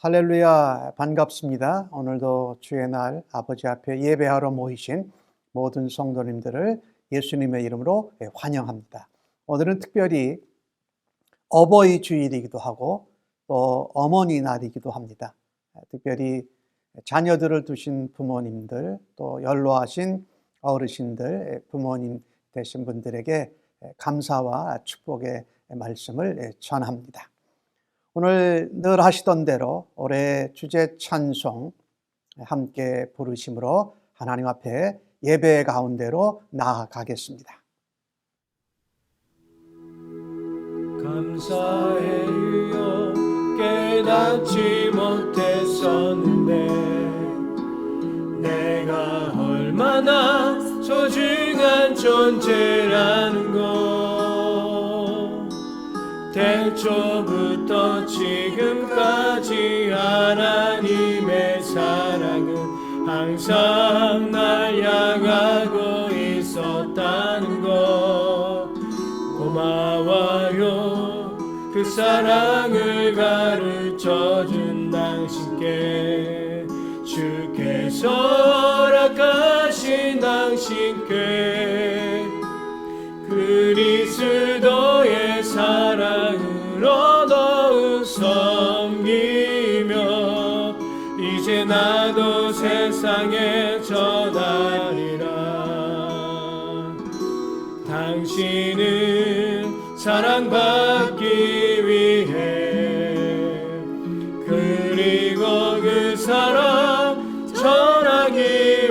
할렐루야, 반갑습니다. 오늘도 주의 날 아버지 앞에 예배하러 모이신 모든 성도님들을 예수님의 이름으로 환영합니다. 오늘은 특별히 어버이 주일이기도 하고 또 어머니 날이기도 합니다. 특별히 자녀들을 두신 부모님들, 또 연로하신 어르신들, 부모님 되신 분들에게 감사와 축복의 말씀을 전합니다. 오늘 늘 하시던 대로 올해 주제 찬송 함께 부르심으로 하나님 앞에 예배 가운데로 나아가겠습니다. 감사해요. 깨닫지 못했었는데 내가 얼마나 소중한 존재라는 것, 태초부터 지금까지 하나님의 사랑은 항상 날 향하고 있었다는 것, 고마워요. 그 사랑을 가르쳐준 당신께, 주께서 허락하신 당신께 그리스도의 사랑으로 더욱 섬기며 이제 나도 세상에 전하리라. 당신은 사랑받기 위해 그리고 그 사랑 전하기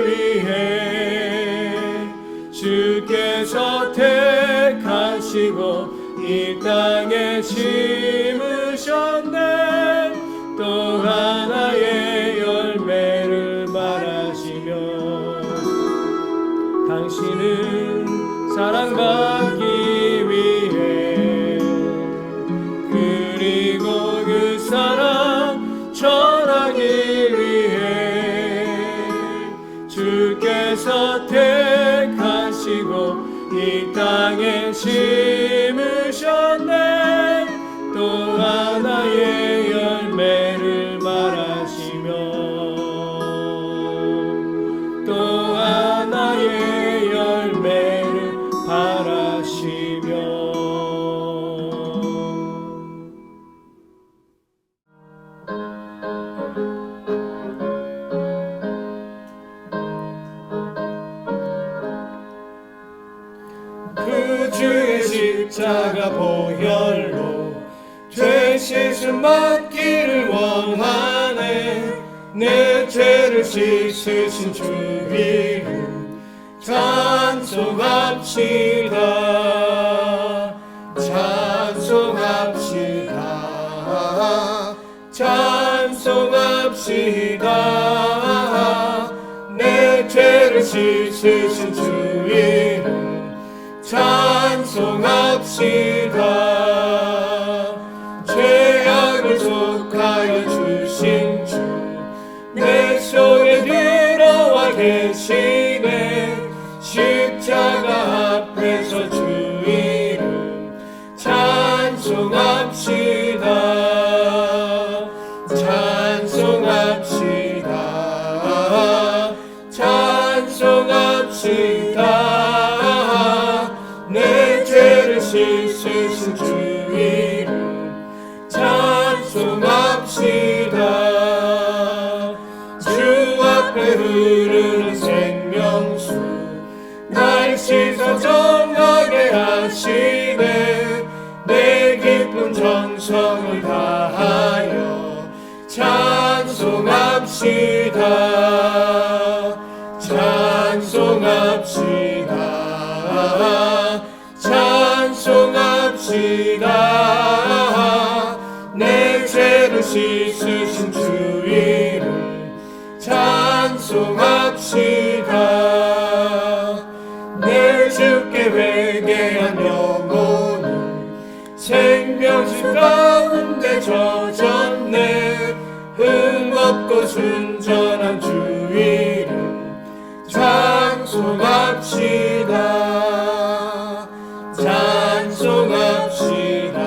위해 주께서 택하시고 이 땅에 심으셨네. 또 하나의 열매를 말하시며 당신은 사랑받기 위해 그리고 그 사랑 전하기 위해 주께서 택하시고 이 땅에 심으셨네. 또 하나의 열매를 말하시며 또 하나의 열매를 바라시며. 그 주의 십자가 보혈로 죄 씻음 받기를 원하네. 내 죄를 씻으신 주 이름 찬송합시다. 찬송합시다. 찬송합시다. 내 죄를 씻으신 주 이름 찬송합시다. 죄악을 속하여 주신 주 내 속에 들어와 계시네. 십자가 앞에서 주 이름 찬송합시다. 찬송합시다. 찬송합시다. 내 죄를 씻으신 주 이름 찬송합시다. 주 앞에 흐르는 생명수 날 씻어 정하게 하시네. 내 기쁜 정성을 다하여 찬송합시다. 찬송합시다. 찬송합시다. 내 죄를 씻으신 주 이름 찬송합시다. 내 주께 회개한 영혼은 생명수 가운데 젖었네. 흠없고 순전한 주 이름 찬송합시다. 찬송합시다.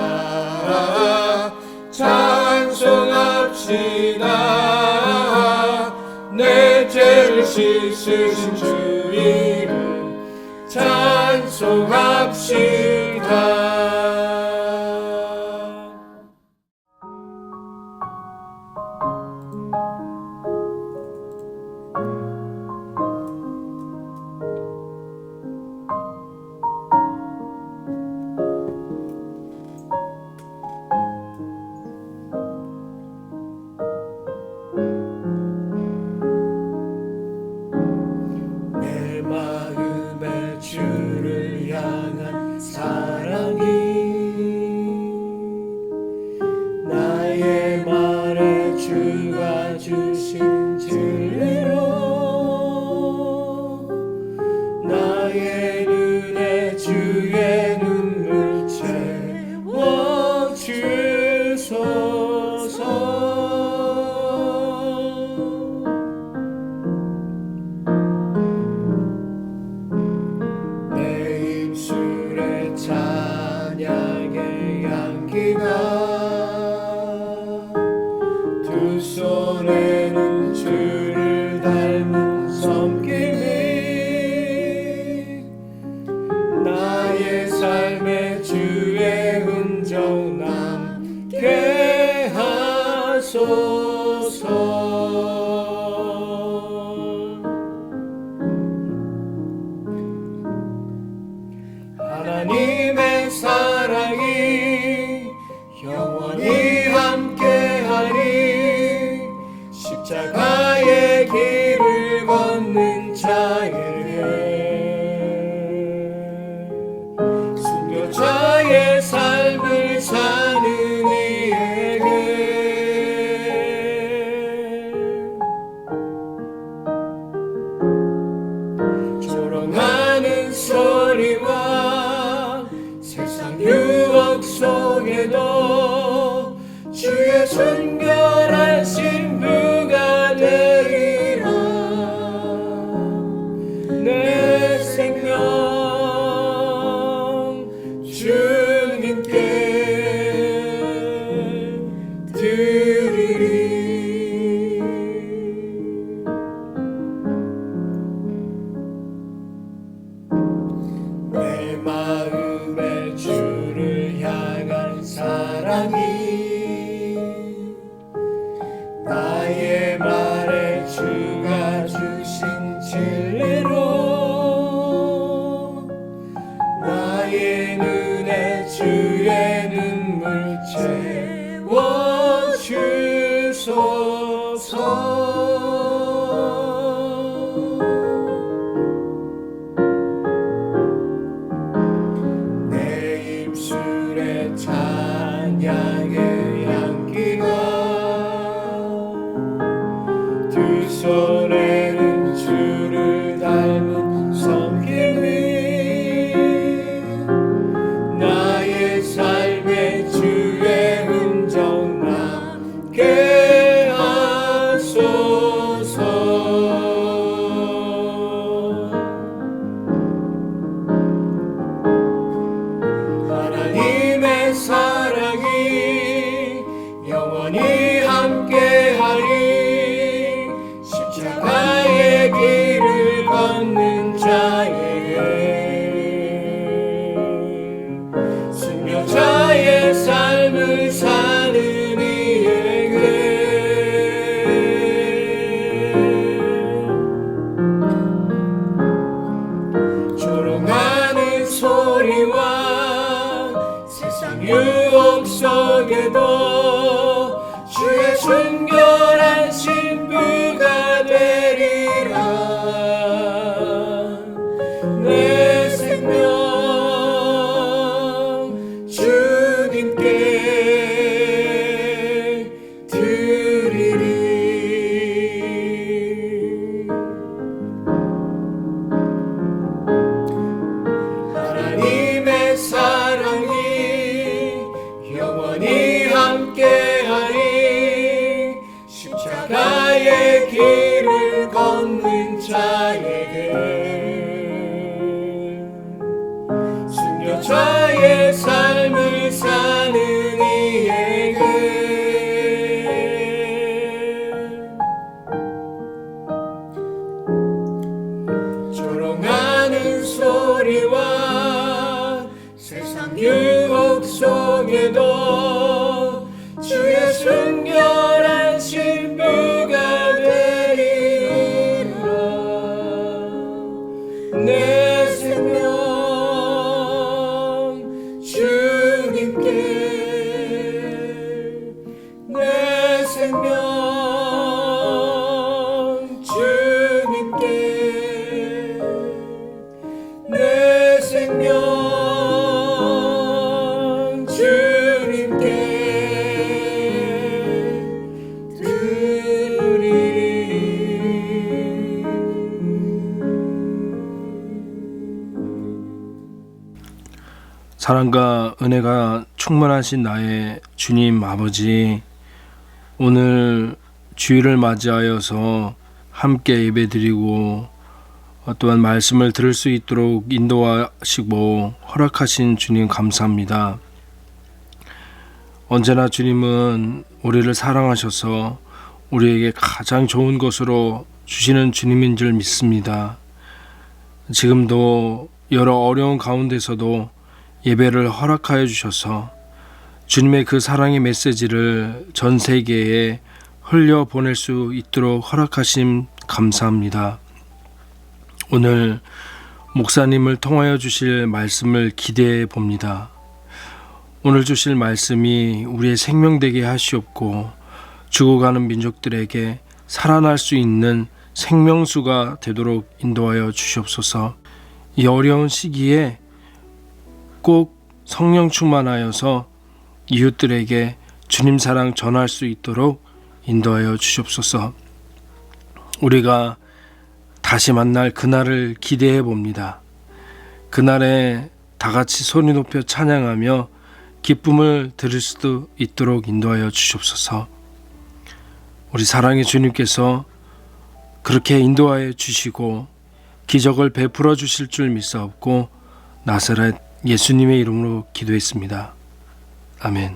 찬송합시다. 씻으신 주 이름 찬송합시다. 내 마음에 주를 향한 사랑이 나의 말에 주가 주신 진리로 나의 눈에 주의 눈물 채워 주소서. 내 입술에 찬양의 향기가 두 손에는 주를 닮은 섬김이 나의 삶에 주의 흔적 남게 하소서. 하나님의 사랑이 영원히 함께하리. 십자가의 길을 걷는 자에게 순교자의 삶을 사는 이에게 조롱하는 소리와 세상 유혹 속에도 주의 순결한 신부가 되리라. 내 생명 주님께 드리리. 내 마음에 주를 향한 사랑이 나의 말에 주가 주신 진리로 나의 눈에 주의 눈물 채워 주소서. 내 입술에 찬양의 향기가 두 손에는 주를 닮은 섬김이 나의 삶에 주의 흔적 남게 하소서. 하나님의 사랑이 영원히 함께하리. 십자가의 길을 걷는 자에게 순교자의 삶을 사는 이에게 조롱하는 소리와 세상 유혹 속에도 주의 순결한 신부가 되리라. 내 생명 주님께 드리리. 하나님의 사랑이 영원히 함께하리. 십자가의 길을 걷는 자에게 순교자의 삶을 사는 이에게 사랑과 은혜가 충만하신 나의 주님 아버지, 오늘 주일을 맞이하여서 함께 예배드리고 또한 말씀을 들을 수 있도록 인도하시고 허락하신 주님 감사합니다. 언제나 주님은 우리를 사랑하셔서 우리에게 가장 좋은 것으로 주시는 주님인 줄 믿습니다. 지금도 여러 어려운 가운데서도 예배를 허락하여 주셔서 주님의 그 사랑의 메시지를 전 세계에 흘려보낼 수 있도록 허락하심 감사합니다. 오늘 목사님을 통하여 주실 말씀을 기대해 봅니다. 오늘 주실 말씀이 우리의 생명 되게 하시옵고 죽어가는 민족들에게 살아날 수 있는 생명수가 되도록 인도하여 주시옵소서. 이 어려운 시기에 꼭 성령 충만하여서 이웃들에게 주님 사랑 전할 수 있도록 인도하여 주시옵소서. 우리가 다시 만날 그날을 기대해 봅니다. 그날에 다 같이 소리 높여 찬양하며 기쁨을 들을 수도 있도록 인도하여 주시옵소서. 우리 사랑의 주님께서 그렇게 인도하여 주시고 기적을 베풀어 주실 줄 믿사옵고 나사렛 예수님의 이름으로 기도했습니다. 아멘.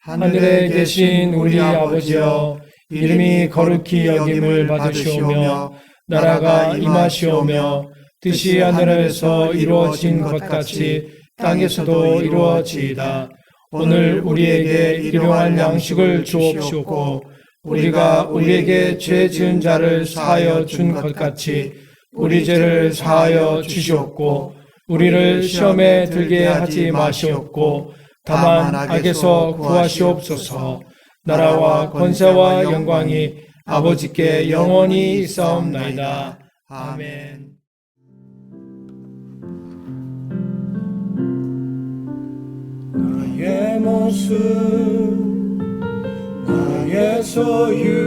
하늘에 계신 우리 아버지여, 이름이 거룩히 여김을 받으시오며 나라가 임하시오며 뜻이 하늘에서 이루어진 것 같이 땅에서도 이루어지이다. 오늘 우리에게 일용할 양식을 주옵시고 우리가 우리에게 죄 지은 자를 사하여 준 것 같이 우리 죄를 사하여 주시옵고 우리를 시험에 들게 하지 마시옵고 다만 악에서 구하시옵소서. 나라와 권세와 영광이 아버지께 영원히 있사옵나이다. 아멘. 나의 모습, 나의 소유,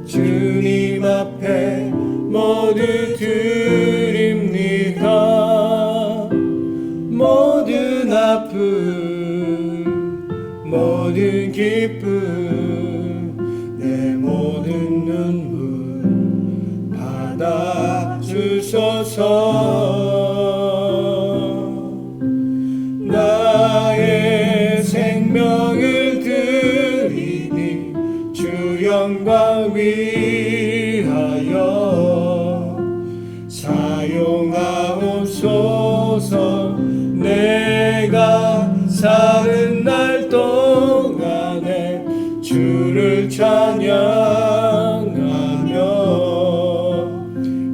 주님 앞에 모두 드립니다. 모든 아픔, 모든 기쁨, 내 모든 눈물 받아주소서. 나의 생명을 드리니 주 영광 위하여 사용하옵소서. 내가 사는 날 동안에 주를 찬양하며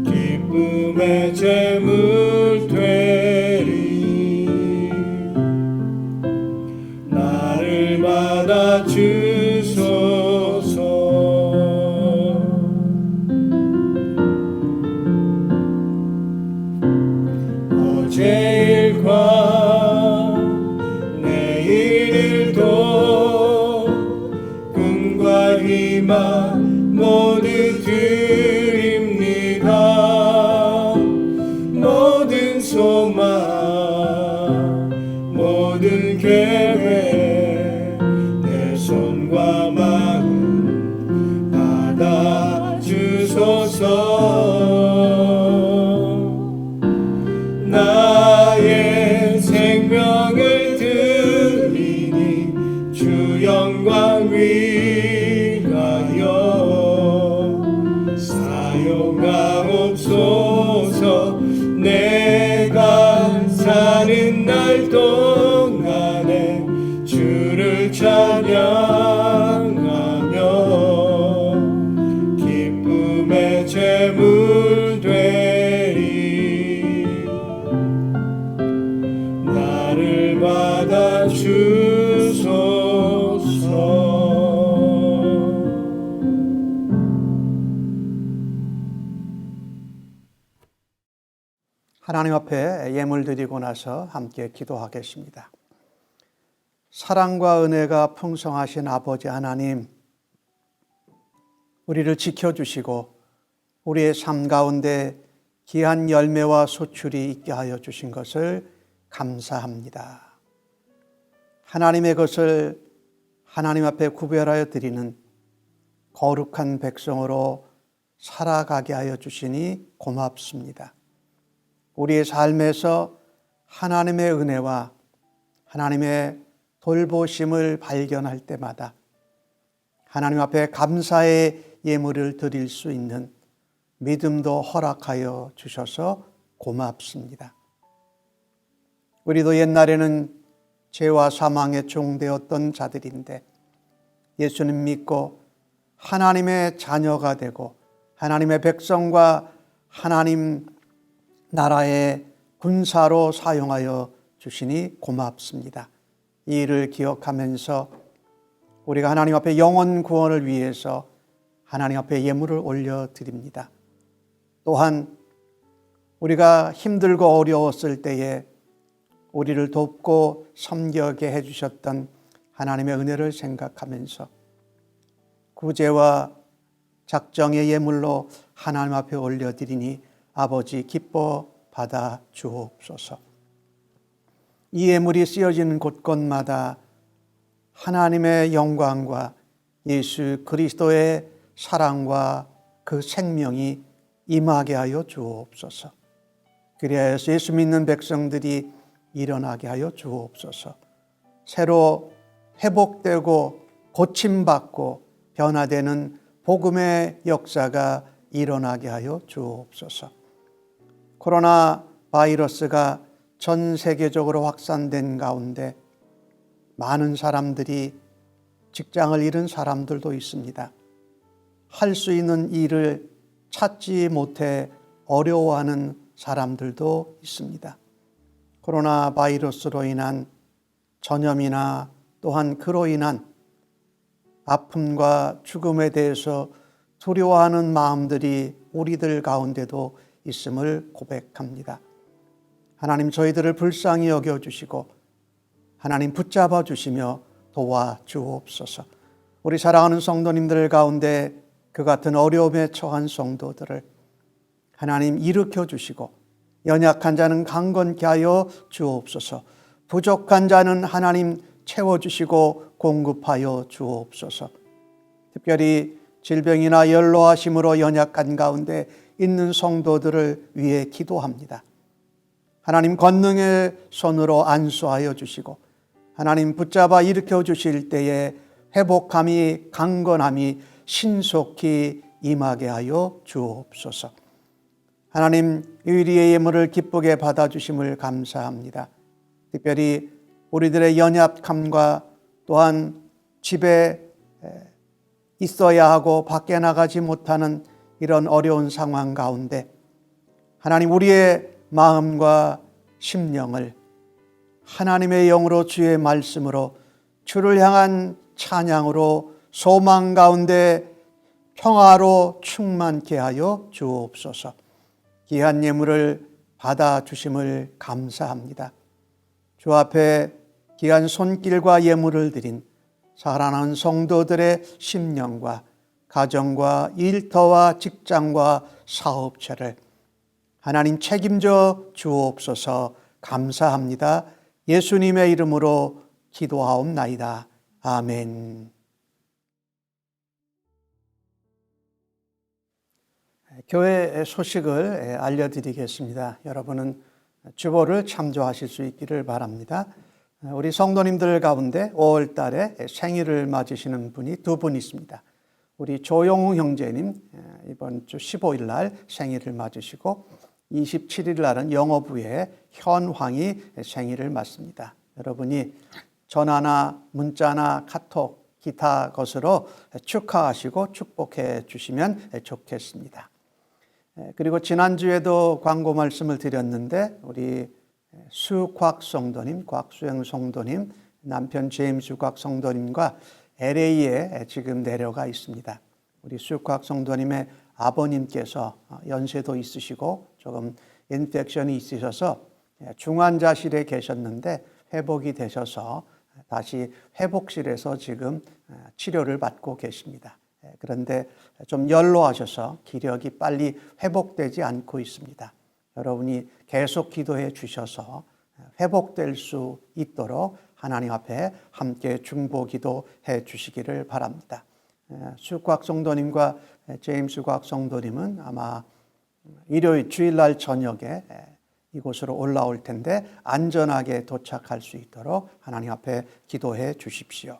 기쁨의 제물 되리. 나를 받아주소서. 어제 일과 내일 일도 꿈과 희망 모두 드립니다. 모든 소망, 모든 계획, 내 손과 마음 받아주소서. 나의 생명을 드리니 주 영광 위하여 사용하옵소서. 내가 사는 날 동안에 주를 찬양하며 기쁨의 제물 되리. 나를 받아주소서. 하나님 앞에 예물 드리고 나서 함께 기도하겠습니다. 사랑과 은혜가 풍성하신 아버지 하나님, 우리를 지켜주시고 우리의 삶 가운데 귀한 열매와 소출이 있게 하여 주신 것을 감사합니다. 하나님의 것을 하나님 앞에 구별하여 드리는 거룩한 백성으로 살아가게 하여 주시니 고맙습니다. 우리의 삶에서 하나님의 은혜와 하나님의 돌보심을 발견할 때마다 하나님 앞에 감사의 예물을 드릴 수 있는 믿음도 허락하여 주셔서 고맙습니다. 우리도 옛날에는 죄와 사망의 종되었던 자들인데 예수님 믿고 하나님의 자녀가 되고 하나님의 백성과 하나님 나라의 군사로 사용하여 주시니 고맙습니다. 이 일을 기억하면서 우리가 하나님 앞에 영혼 구원을 위해서 하나님 앞에 예물을 올려드립니다. 또한 우리가 힘들고 어려웠을 때에 우리를 돕고 섬기게 해주셨던 하나님의 은혜를 생각하면서 구제와 작정의 예물로 하나님 앞에 올려드리니 아버지 기뻐 받아 주옵소서. 이 예물이 쓰여지는 곳곳마다 하나님의 영광과 예수 그리스도의 사랑과 그 생명이 임하게 하여 주옵소서. 그리하여 예수 믿는 백성들이 일어나게 하여 주옵소서. 새로 회복되고 고침받고 변화되는 복음의 역사가 일어나게 하여 주옵소서. 코로나 바이러스가 전 세계적으로 확산된 가운데 많은 사람들이 직장을 잃은 사람들도 있습니다. 할 수 있는 일을 찾지 못해 어려워하는 사람들도 있습니다. 코로나 바이러스로 인한 전염이나 또한 그로 인한 아픔과 죽음에 대해서 두려워하는 마음들이 우리들 가운데도 있음을 고백합니다. 하나님 저희들을 불쌍히 여겨주시고 하나님 붙잡아 주시며 도와주옵소서. 우리 사랑하는 성도님들 가운데 그 같은 어려움에 처한 성도들을 하나님 일으켜 주시고 연약한 자는 강건케 하여 주옵소서. 부족한 자는 하나님 채워주시고 공급하여 주옵소서. 특별히 질병이나 연로하심으로 연약한 가운데 있는 성도들을 위해 기도합니다. 하나님 권능의 손으로 안수하여 주시고 하나님 붙잡아 일으켜 주실 때에 회복함이 강건함이 신속히 임하게 하여 주옵소서. 하나님 의리의 예물을 기쁘게 받아주심을 감사합니다. 특별히 우리들의 연약함과 또한 집에 있어야 하고 밖에 나가지 못하는 이런 어려운 상황 가운데 하나님 우리의 마음과 심령을 하나님의 영으로 주의 말씀으로 주를 향한 찬양으로 소망 가운데 평화로 충만케 하여 주옵소서. 귀한 예물을 받아주심을 감사합니다. 주 앞에 귀한 손길과 예물을 드린 사랑하는 성도들의 심령과 가정과 일터와 직장과 사업체를 하나님 책임져 주옵소서. 감사합니다. 예수님의 이름으로 기도하옵나이다. 아멘. 교회 소식을 알려드리겠습니다. 여러분은 주보를 참조하실 수 있기를 바랍니다. 우리 성도님들 가운데 5월 달에 생일을 맞으시는 분이 두 분 있습니다. 우리 조용우 형제님 이번 주 15일 날 생일을 맞으시고 27일 날은 영어부의 현황이 생일을 맞습니다. 여러분이 전화나 문자나 카톡 기타 것으로 축하하시고 축복해 주시면 좋겠습니다. 그리고 지난주에도 광고 말씀을 드렸는데 우리 수곽 성도님, 곽수영 성도님, 남편 제임스 곽 성도님과 LA에 지금 내려가 있습니다. 우리 수곽 성도님의 아버님께서 연세도 있으시고 조금 인펙션이 있으셔서 중환자실에 계셨는데 회복이 되셔서 다시 회복실에서 지금 치료를 받고 계십니다. 그런데 좀 연로하셔서 기력이 빨리 회복되지 않고 있습니다. 여러분이 계속 기도해 주셔서 회복될 수 있도록 하나님 앞에 함께 중보기도해 주시기를 바랍니다. 수곽 성도님과 제임스 곽 성도님은 아마 일요일 주일날 저녁에 이곳으로 올라올 텐데 안전하게 도착할 수 있도록 하나님 앞에 기도해 주십시오.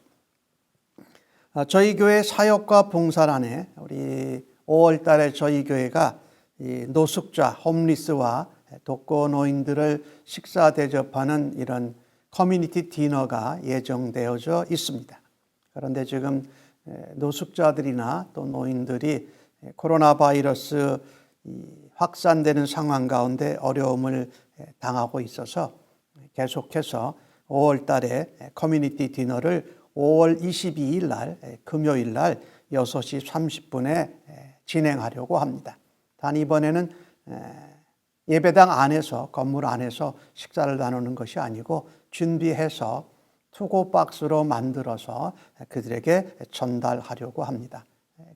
저희 교회 사역과 봉사란에 우리 5월 달에 저희 교회가 이 노숙자, 홈리스와 독거노인들을 식사 대접하는 이런 커뮤니티 디너가 예정되어져 있습니다. 그런데 지금 노숙자들이나 또 노인들이 코로나 바이러스 확산되는 상황 가운데 어려움을 당하고 있어서 계속해서 5월 달에 커뮤니티 디너를 5월 22일 날 금요일 날 6시 30분에 진행하려고 합니다. 단 이번에는 예배당 안에서 건물 안에서 식사를 나누는 것이 아니고 준비해서 투고 박스로 만들어서 그들에게 전달하려고 합니다.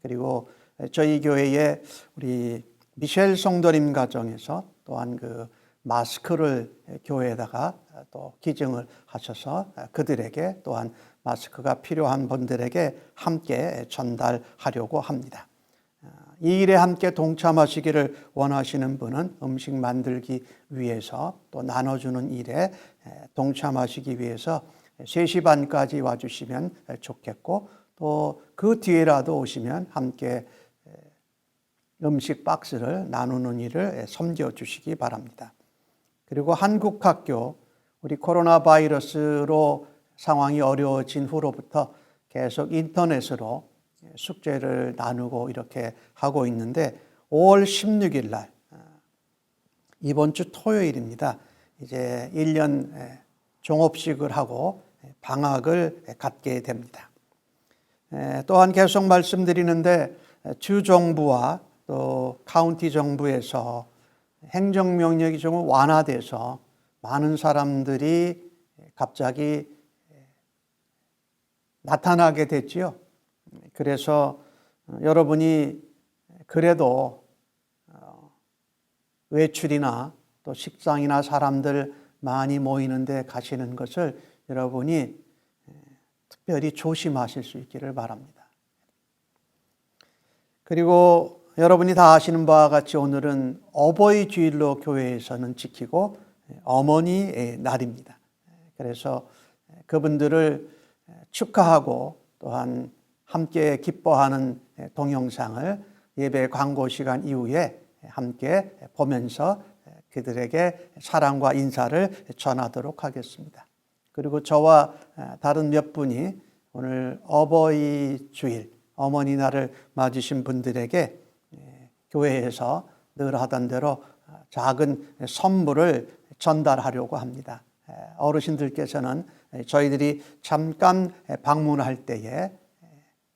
그리고 저희 교회에 우리 미셸 성도님 가정에서 또한 그 마스크를 교회에다가 또 기증을 하셔서 그들에게 또한 마스크가 필요한 분들에게 함께 전달하려고 합니다. 이 일에 함께 동참하시기를 원하시는 분은 음식 만들기 위해서 또 나눠주는 일에 동참하시기 위해서 3시 반까지 와주시면 좋겠고 또 그 뒤에라도 오시면 함께 음식 박스를 나누는 일을 섬겨주시기 바랍니다. 그리고 한국 학교, 우리 코로나 바이러스로 상황이 어려워진 후로부터 계속 인터넷으로 숙제를 나누고 이렇게 하고 있는데 5월 16일 날 이번 주 토요일입니다. 이제 1년 종업식을 하고 방학을 갖게 됩니다. 또한 계속 말씀드리는데 주정부와 또 카운티 정부에서 행정명령이 좀 완화돼서 많은 사람들이 갑자기 나타나게 됐지요. 그래서 여러분이 그래도 외출이나 또 식당이나 사람들 많이 모이는 데 가시는 것을 여러분이 특별히 조심하실 수 있기를 바랍니다. 그리고 여러분이 다 아시는 바와 같이 오늘은 어버이 주일로 교회에서는 지키고 어머니의 날입니다. 그래서 그분들을 축하하고 또한 함께 기뻐하는 동영상을 예배 광고 시간 이후에 함께 보면서 그들에게 사랑과 인사를 전하도록 하겠습니다. 그리고 저와 다른 몇 분이 오늘 어버이 주일, 어머니 날을 맞으신 분들에게 교회에서 늘 하던 대로 작은 선물을 전달하려고 합니다. 어르신들께서는 저희들이 잠깐 방문할 때에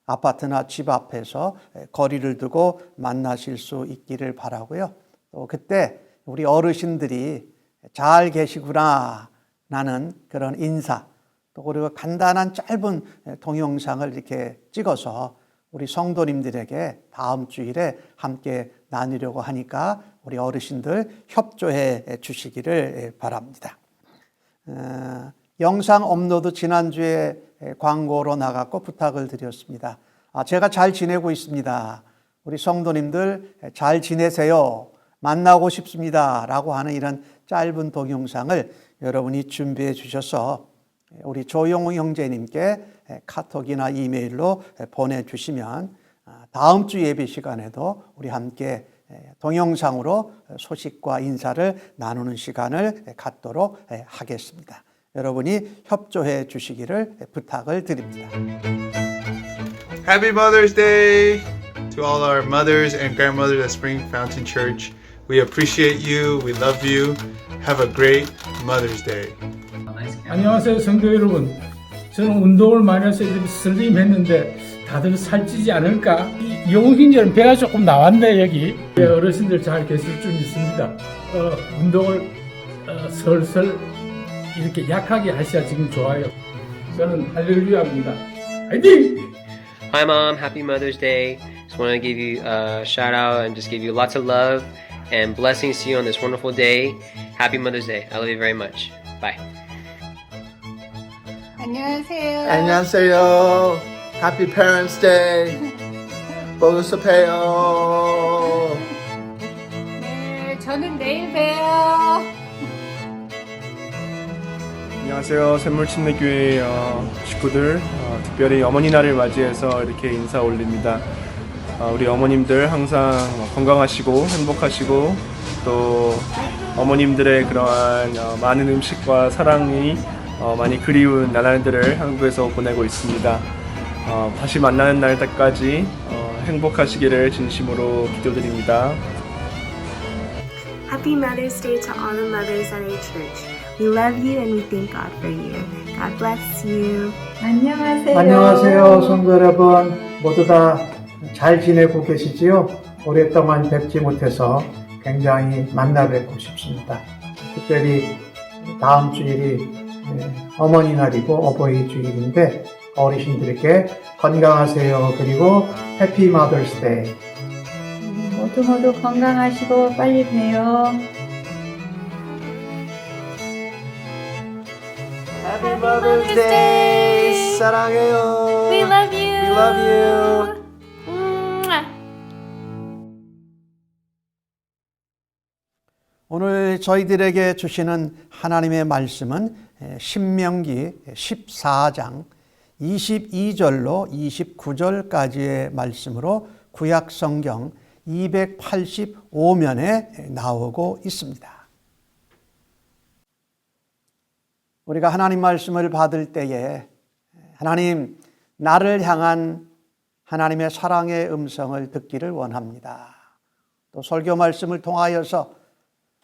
아파트나 집 앞에서 거리를 두고 만나실 수 있기를 바라고요. 또 그때 우리 어르신들이 잘 계시구나 라는 그런 인사, 또 그리고 간단한 짧은 동영상을 이렇게 찍어서 우리 성도님들에게 다음 주일에 함께 나누려고 하니까 우리 어르신들 협조해 주시기를 바랍니다. 영상 업로드 지난주에 광고로 나갔고 부탁을 드렸습니다. 제가 잘 지내고 있습니다. 우리 성도님들 잘 지내세요. 만나고 싶습니다. 라고 하는 이런 짧은 동영상을 여러분이 준비해 주셔서 우리 조용호 형제님께 카톡이나 이메일로 보내주시면 다음 주 예배 시간에도 우리 함께 동영상으로 소식과 인사를 나누는 시간을 갖도록 하겠습니다. 여러분이 협조해 주시기를 부탁을 드립니다. Happy Mother's Day to all our mothers and grandmothers at Spring Fountain Church. We appreciate you. We love you. Have a great Mother's Day. 안녕하세요 성도 여러분. 저는 운동을 많이 해서 슬림했는데 다들 살찌지 않을까? 영웅hin절은 배가 조금 나왔네 여기. 어르신들 잘 계실 줄 믿습니다. 운동을 슬슬 이렇게 약하게 하셔야 지금 좋아요. 저는 할렐루야입니다. 화이팅! Hi Mom, happy Mother's Day. Just want to give you a shout out and just give you lots of love and blessings to you on this wonderful day. Happy Mother's Day. I love you very much. Bye. 안녕하세요. 안녕하세요. Happy Parents' Day. 보고싶어요. 네, 저는 내일 봬요. 안녕하세요. 샘물침례교회 식구들, 특별히 어머니 날을 맞이해서 이렇게 인사 올립니다. 우리 어머님들 항상 건강하시고 행복하시고 또 어머님들의 그러한 많은 음식과 사랑이 많이 그리운 나날들을 한국에서 보내고 있습니다. 다시 만나는 날까지 행복하시기를 진심으로 기도드립니다. Happy Mother's Day to all the mothers at our church. We love you and we thank God for you. God bless you. 안녕하세요. 안녕하세요, 성도 여러분. 모두 다 잘 지내고 계시지요? 오랫동안 뵙지 못해서 굉장히 만나 뵙고 싶습니다. 특별히 다음 주일이 어머니 날이고 어버이 주일인데 어르신들에게 건강하세요. 그리고 해피 마더스 데이. 모두 건강하시고 빨리 봬요. Happy Mother's Day. 사랑해요. We love you. We love you. 오늘 저희들에게 주시는 하나님의 말씀은 신명기 14장 22절로 29절까지의 말씀으로 구약 성경 285면에 나오고 있습니다. 우리가 하나님 말씀을 받을 때에 하나님, 나를 향한 하나님의 사랑의 음성을 듣기를 원합니다. 또 설교 말씀을 통하여서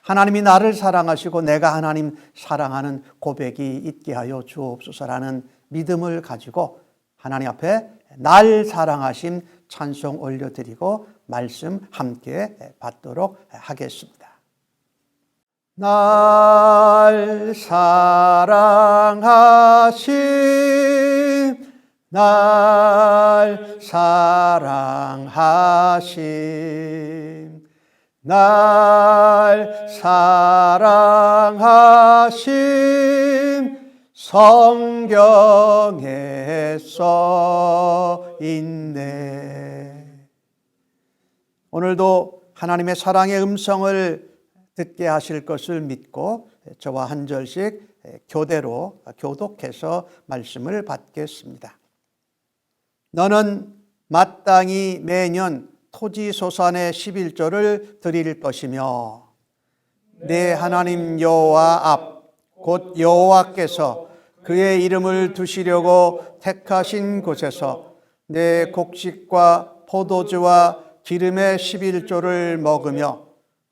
하나님이 나를 사랑하시고 내가 하나님 사랑하는 고백이 있게 하여 주옵소서라는 믿음을 가지고 하나님 앞에 날 사랑하심 찬송 올려드리고 말씀 함께 받도록 하겠습니다. 날 사랑하심, 날 사랑하심, 날 사랑하심, 성경에 써 있네. 오늘도 하나님의 사랑의 음성을 듣게 하실 것을 믿고 저와 한 절씩 교대로 교독해서 말씀을 받겠습니다. 너는 마땅히 매년 토지소산의 11조를 드릴 것이며 내 하나님 여호와 앞 곧 여호와께서 그의 이름을 두시려고 택하신 곳에서 내 곡식과 포도주와 기름의 11조를 먹으며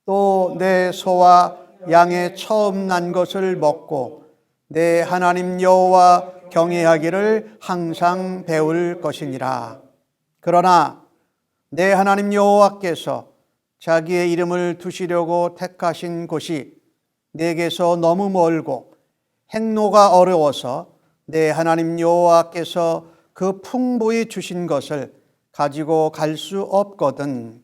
또 내 소와 양의 처음 난 것을 먹고 내 하나님 여호와 경외하기를 항상 배울 것이니라. 그러나 내 하나님 여호와께서 자기의 이름을 두시려고 택하신 곳이 내게서 너무 멀고 행로가 어려워서 내 하나님 여호와께서 그 풍부히 주신 것을 가지고 갈 수 없거든.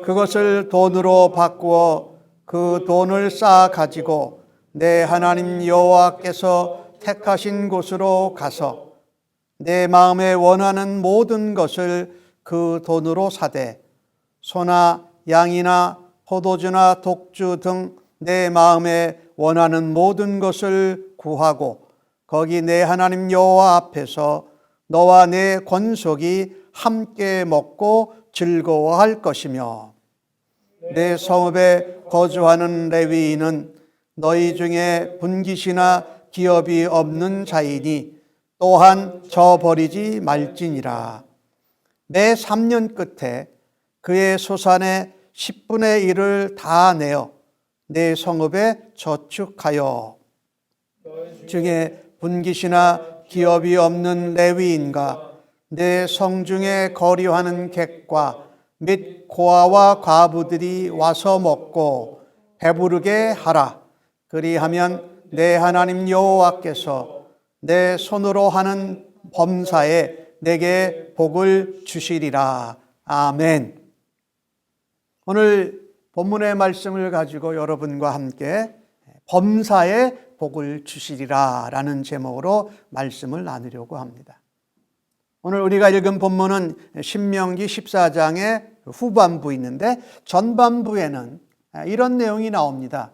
그것을 돈으로 바꾸어 그 돈을 쌓아 가지고 내 하나님 여호와께서 택하신 곳으로 가서 내 마음에 원하는 모든 것을 그 돈으로 사되 소나 양이나 포도주나 독주 등 내 마음에 원하는 모든 것을 구하고 거기 내 하나님 여호와 앞에서 너와 내 권속이 함께 먹고 즐거워할 것이며 내 성읍에 거주하는 레위인은 너희 중에 분깃이나 기업이 없는 자이니 또한 저버리지 말지니라. 매 3년 끝에 그의 소산의 10분의 1을 다 내어 내 성읍에 저축하여 중에 분깃이나 기업이 없는 레위인과 내 성중에 거류하는 객과 및 고아와 과부들이 와서 먹고 배부르게 하라. 그리하면 내 하나님 여호와께서 내 손으로 하는 범사에 내게 복을 주시리라. 아멘. 오늘 본문의 말씀을 가지고 여러분과 함께 범사에 복을 주시리라 라는 제목으로 말씀을 나누려고 합니다. 오늘 우리가 읽은 본문은 신명기 14장의 후반부 있는데 전반부에는 이런 내용이 나옵니다.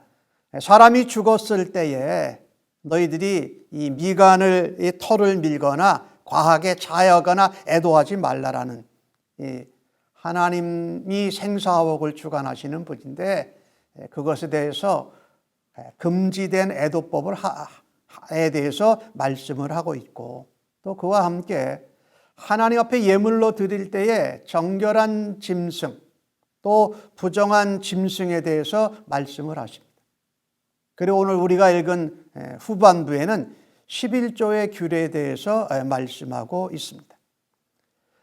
사람이 죽었을 때에 너희들이 이 미간을, 이 털을 밀거나 과하게 자하거나 애도하지 말라라는, 하나님이 생사화복을 주관하시는 분인데 그것에 대해서 금지된 애도법에 대해서 말씀을 하고 있고, 또 그와 함께 하나님 앞에 예물로 드릴 때에 정결한 짐승, 또 부정한 짐승에 대해서 말씀을 하십니다. 그리고 오늘 우리가 읽은 후반부에는 11조의 규례에 대해서 말씀하고 있습니다.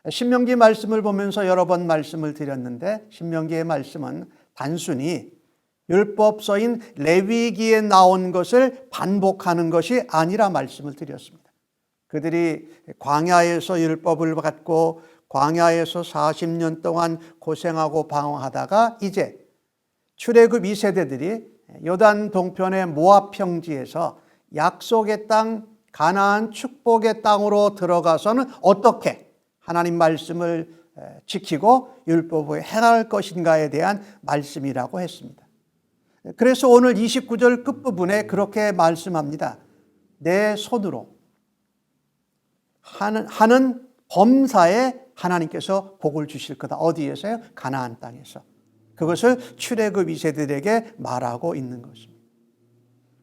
신명기 말씀을 보면서 여러 번 말씀을 드렸는데, 신명기의 말씀은 단순히 율법서인 레위기에 나온 것을 반복하는 것이 아니라 말씀을 드렸습니다. 그들이 광야에서 율법을 받고 광야에서 40년 동안 고생하고 방황하다가 이제 출애굽 2세대들이 요단 동편의 모압 평지에서 약속의 땅, 가나안 축복의 땅으로 들어가서는 어떻게 하나님 말씀을 지키고 율법을 행할 것인가에 대한 말씀이라고 했습니다. 그래서 오늘 29절 끝부분에 그렇게 말씀합니다. 내 손으로 하는 범사에 하나님께서 복을 주실 거다. 어디에서요? 가나안 땅에서. 그것을 출애굽 2세들에게 말하고 있는 것입니다.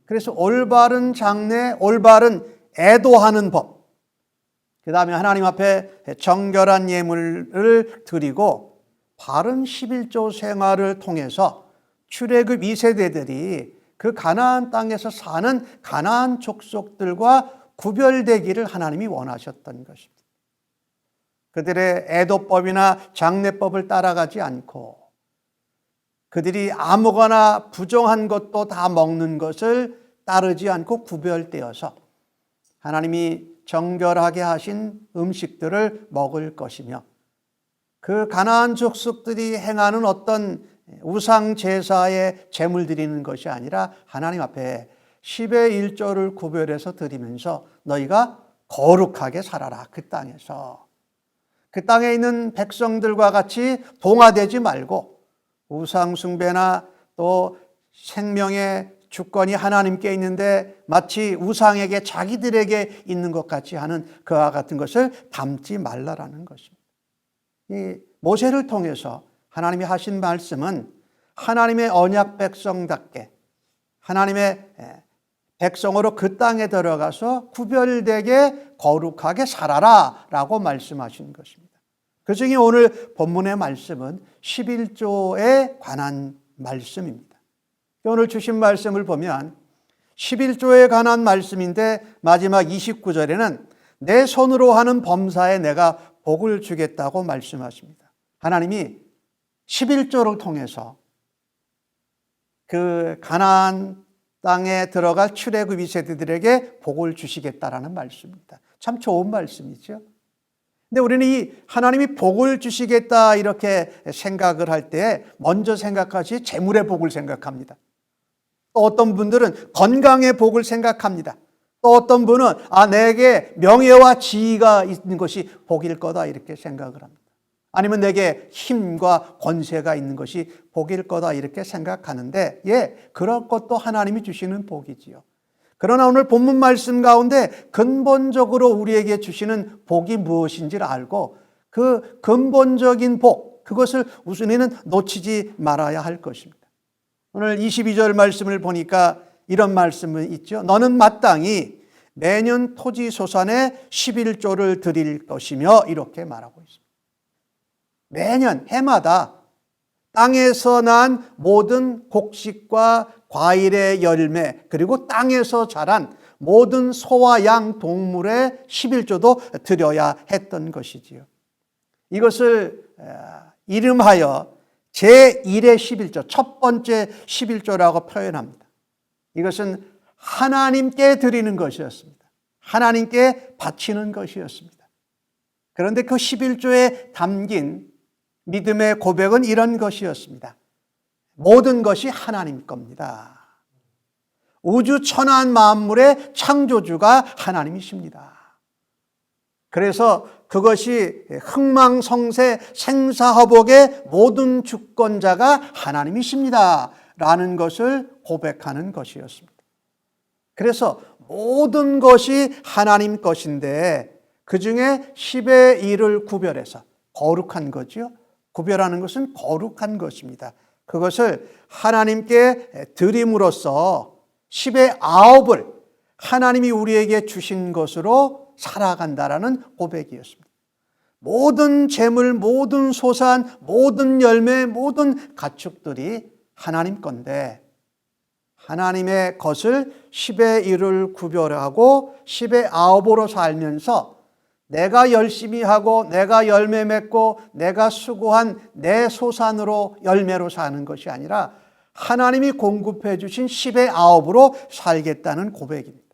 그래서 올바른 장례, 올바른 애도하는 법, 그 다음에 하나님 앞에 정결한 예물을 드리고 바른 11조 생활을 통해서 출애굽 2세대들이 그 가나안 땅에서 사는 가나안 족속들과 구별되기를 하나님이 원하셨던 것입니다. 그들의 애도법이나 장례법을 따라가지 않고 그들이 아무거나 부정한 것도 다 먹는 것을 따르지 않고 구별되어서 하나님이 정결하게 하신 음식들을 먹을 것이며, 그 가나안 족속들이 행하는 어떤 우상 제사에 제물 드리는 것이 아니라 하나님 앞에 10의 1조를 구별해서 드리면서 너희가 거룩하게 살아라. 그 땅에서 그 땅에 있는 백성들과 같이 동화되지 말고 우상 숭배나 또 생명의 주권이 하나님께 있는데 마치 우상에게 자기들에게 있는 것 같이 하는 그와 같은 것을 담지 말라라는 것입니다. 이 모세를 통해서 하나님이 하신 말씀은 하나님의 언약 백성답게 하나님의 백성으로 그 땅에 들어가서 구별되게 거룩하게 살아라 라고 말씀하신 것입니다. 그 중에 오늘 본문의 말씀은 11조에 관한 말씀입니다. 오늘 주신 말씀을 보면 11조에 관한 말씀인데 마지막 29절에는 내 손으로 하는 범사에 내가 복을 주겠다고 말씀하십니다. 하나님이 11조를 통해서 그 가나안 땅에 들어갈 출애굽 2세대들에게 복을 주시겠다라는 말씀입니다. 참 좋은 말씀이죠. 근데 우리는 이 하나님이 복을 주시겠다 이렇게 생각을 할 때 먼저 생각하시 재물의 복을 생각합니다. 또 어떤 분들은 건강의 복을 생각합니다. 또 어떤 분은 내게 명예와 지위가 있는 것이 복일 거다 이렇게 생각을 합니다. 아니면 내게 힘과 권세가 있는 것이 복일 거다 이렇게 생각하는데, 그럴 것도 하나님이 주시는 복이지요. 그러나 오늘 본문 말씀 가운데 근본적으로 우리에게 주시는 복이 무엇인지를 알고 그 근본적인 복, 그것을 우선에는 놓치지 말아야 할 것입니다. 오늘 22절 말씀을 보니까 이런 말씀이 있죠. 너는 마땅히 매년 토지 소산의 11조를 드릴 것이며 이렇게 말하고 있습니다. 매년 해마다 땅에서 난 모든 곡식과 과일의 열매, 그리고 땅에서 자란 모든 소와 양 동물의 11조도 드려야 했던 것이지요. 이것을 이름하여 제1의 11조, 첫 번째 11조라고 표현합니다. 이것은 하나님께 드리는 것이었습니다. 하나님께 바치는 것이었습니다. 그런데 그 11조에 담긴 믿음의 고백은 이런 것이었습니다. 모든 것이 하나님 겁니다. 우주 천한 만물의 창조주가 하나님이십니다. 그래서 그것이 흥망성쇠 생사화복의 모든 주권자가 하나님이십니다. 라는 것을 고백하는 것이었습니다. 그래서 모든 것이 하나님 것인데 그 중에 10의 1을 구별해서 거룩한 거죠. 구별하는 것은 거룩한 것입니다. 그것을 하나님께 드림으로써 10의 9을 하나님이 우리에게 주신 것으로 살아간다라는 고백이었습니다. 모든 재물, 모든 소산, 모든 열매, 모든 가축들이 하나님 건데 하나님의 것을 10의 1을 구별하고 10의 9으로 살면서 내가 열심히 하고 내가 열매 맺고 내가 수고한 내 소산으로 열매로 사는 것이 아니라 하나님이 공급해 주신 10의 9으로 살겠다는 고백입니다.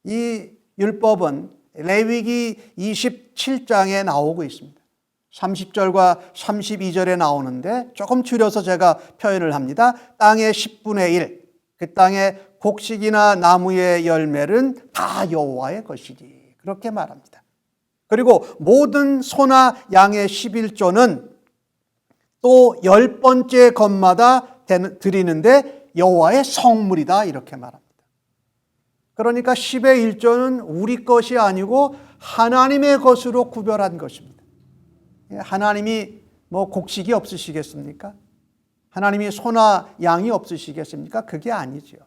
이 율법은 레위기 27장에 나오고 있습니다. 30절과 32절에 나오는데 조금 줄여서 제가 표현을 합니다. 땅의 10분의 1, 그 땅의 곡식이나 나무의 열매는 다 여호와의 것이지. 그렇게 말합니다. 그리고 모든 소나 양의 11조는 또 10번째 것마다 드리는데 여호와의 성물이다. 이렇게 말합니다. 그러니까 10의 1조는 우리 것이 아니고 하나님의 것으로 구별한 것입니다. 하나님이 뭐 곡식이 없으시겠습니까? 하나님이 소나 양이 없으시겠습니까? 그게 아니죠.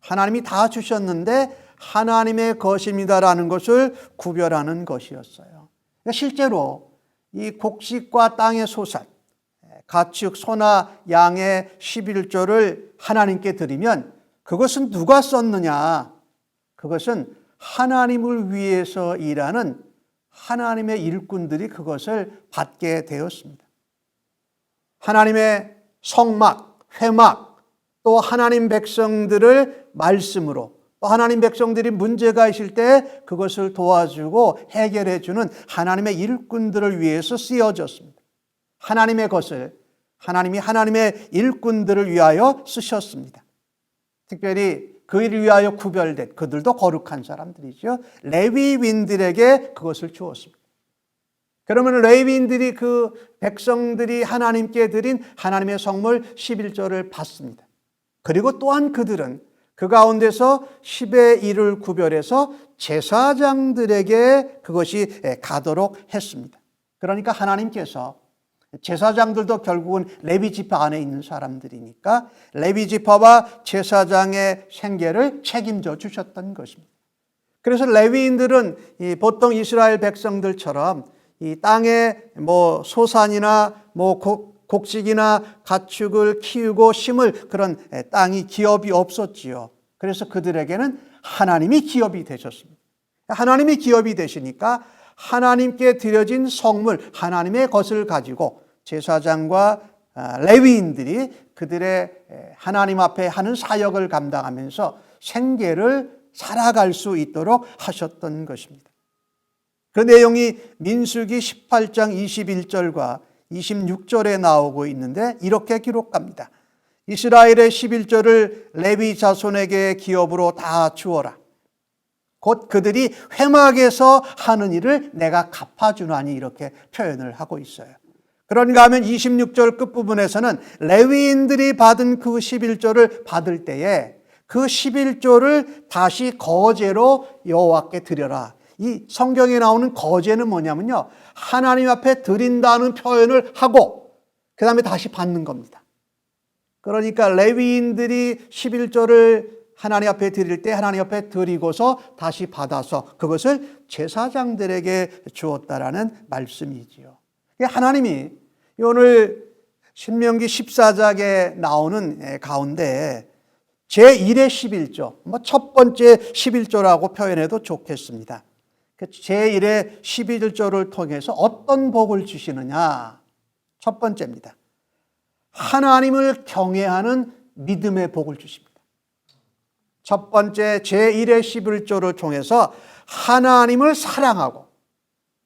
하나님이 다 주셨는데 하나님의 것입니다라는 것을 구별하는 것이었어요. 실제로 이 곡식과 땅의 소산, 가축, 소나 양의 11조를 하나님께 드리면 그것은 누가 썼느냐? 그것은 하나님을 위해서 일하는 하나님의 일꾼들이 그것을 받게 되었습니다. 하나님의 성막, 회막, 또 하나님 백성들을 말씀으로 또 하나님 백성들이 문제가 있을 때 그것을 도와주고 해결해 주는 하나님의 일꾼들을 위해서 쓰여졌습니다. 하나님의 것을 하나님이 하나님의 일꾼들을 위하여 쓰셨습니다. 특별히 그 일을 위하여 구별된 그들도 거룩한 사람들이죠. 레위인들에게 그것을 주었습니다. 그러면 레위인들이 그 백성들이 하나님께 드린 하나님의 성물 11조를 받습니다. 그리고 또한 그들은 그 가운데서 10의 1을 구별해서 제사장들에게 그것이 가도록 했습니다. 그러니까 하나님께서 제사장들도 결국은 레위 지파 안에 있는 사람들이니까 레위 지파와 제사장의 생계를 책임져 주셨던 것입니다. 그래서 레위인들은 보통 이스라엘 백성들처럼 이 땅에 뭐 소산이나 뭐 곡식이나 가축을 키우고 심을 그런 땅이 기업이 없었지요. 그래서 그들에게는 하나님이 기업이 되셨습니다. 하나님이 기업이 되시니까 하나님께 드려진 성물, 하나님의 것을 가지고 제사장과 레위인들이 그들의 하나님 앞에 하는 사역을 감당하면서 생계를 살아갈 수 있도록 하셨던 것입니다. 그 내용이 민수기 18장 21절과 26절에 나오고 있는데 이렇게 기록합니다. 이스라엘의 11조를 레위 자손에게 기업으로 다 주어라. 곧 그들이 회막에서 하는 일을 내가 갚아주나니 이렇게 표현을 하고 있어요. 그런가 하면 26절 끝부분에서는 레위인들이 받은 그 11조를 받을 때에 그 11조를 다시 거제로 여호와께 드려라. 이 성경에 나오는 거제는 뭐냐면요, 하나님 앞에 드린다는 표현을 하고 그 다음에 다시 받는 겁니다. 그러니까 레위인들이 11조를 하나님 앞에 드릴 때 하나님 앞에 드리고서 다시 받아서 그것을 제사장들에게 주었다라는 말씀이지요. 하나님이 오늘 신명기 14장에 나오는 가운데 제1의 11조, 첫 번째 11조라고 표현해도 좋겠습니다. 제1의 11조를 통해서 어떤 복을 주시느냐? 첫 번째입니다. 하나님을 경외하는 믿음의 복을 주십니다. 첫 번째 제1의 11조를 통해서 하나님을 사랑하고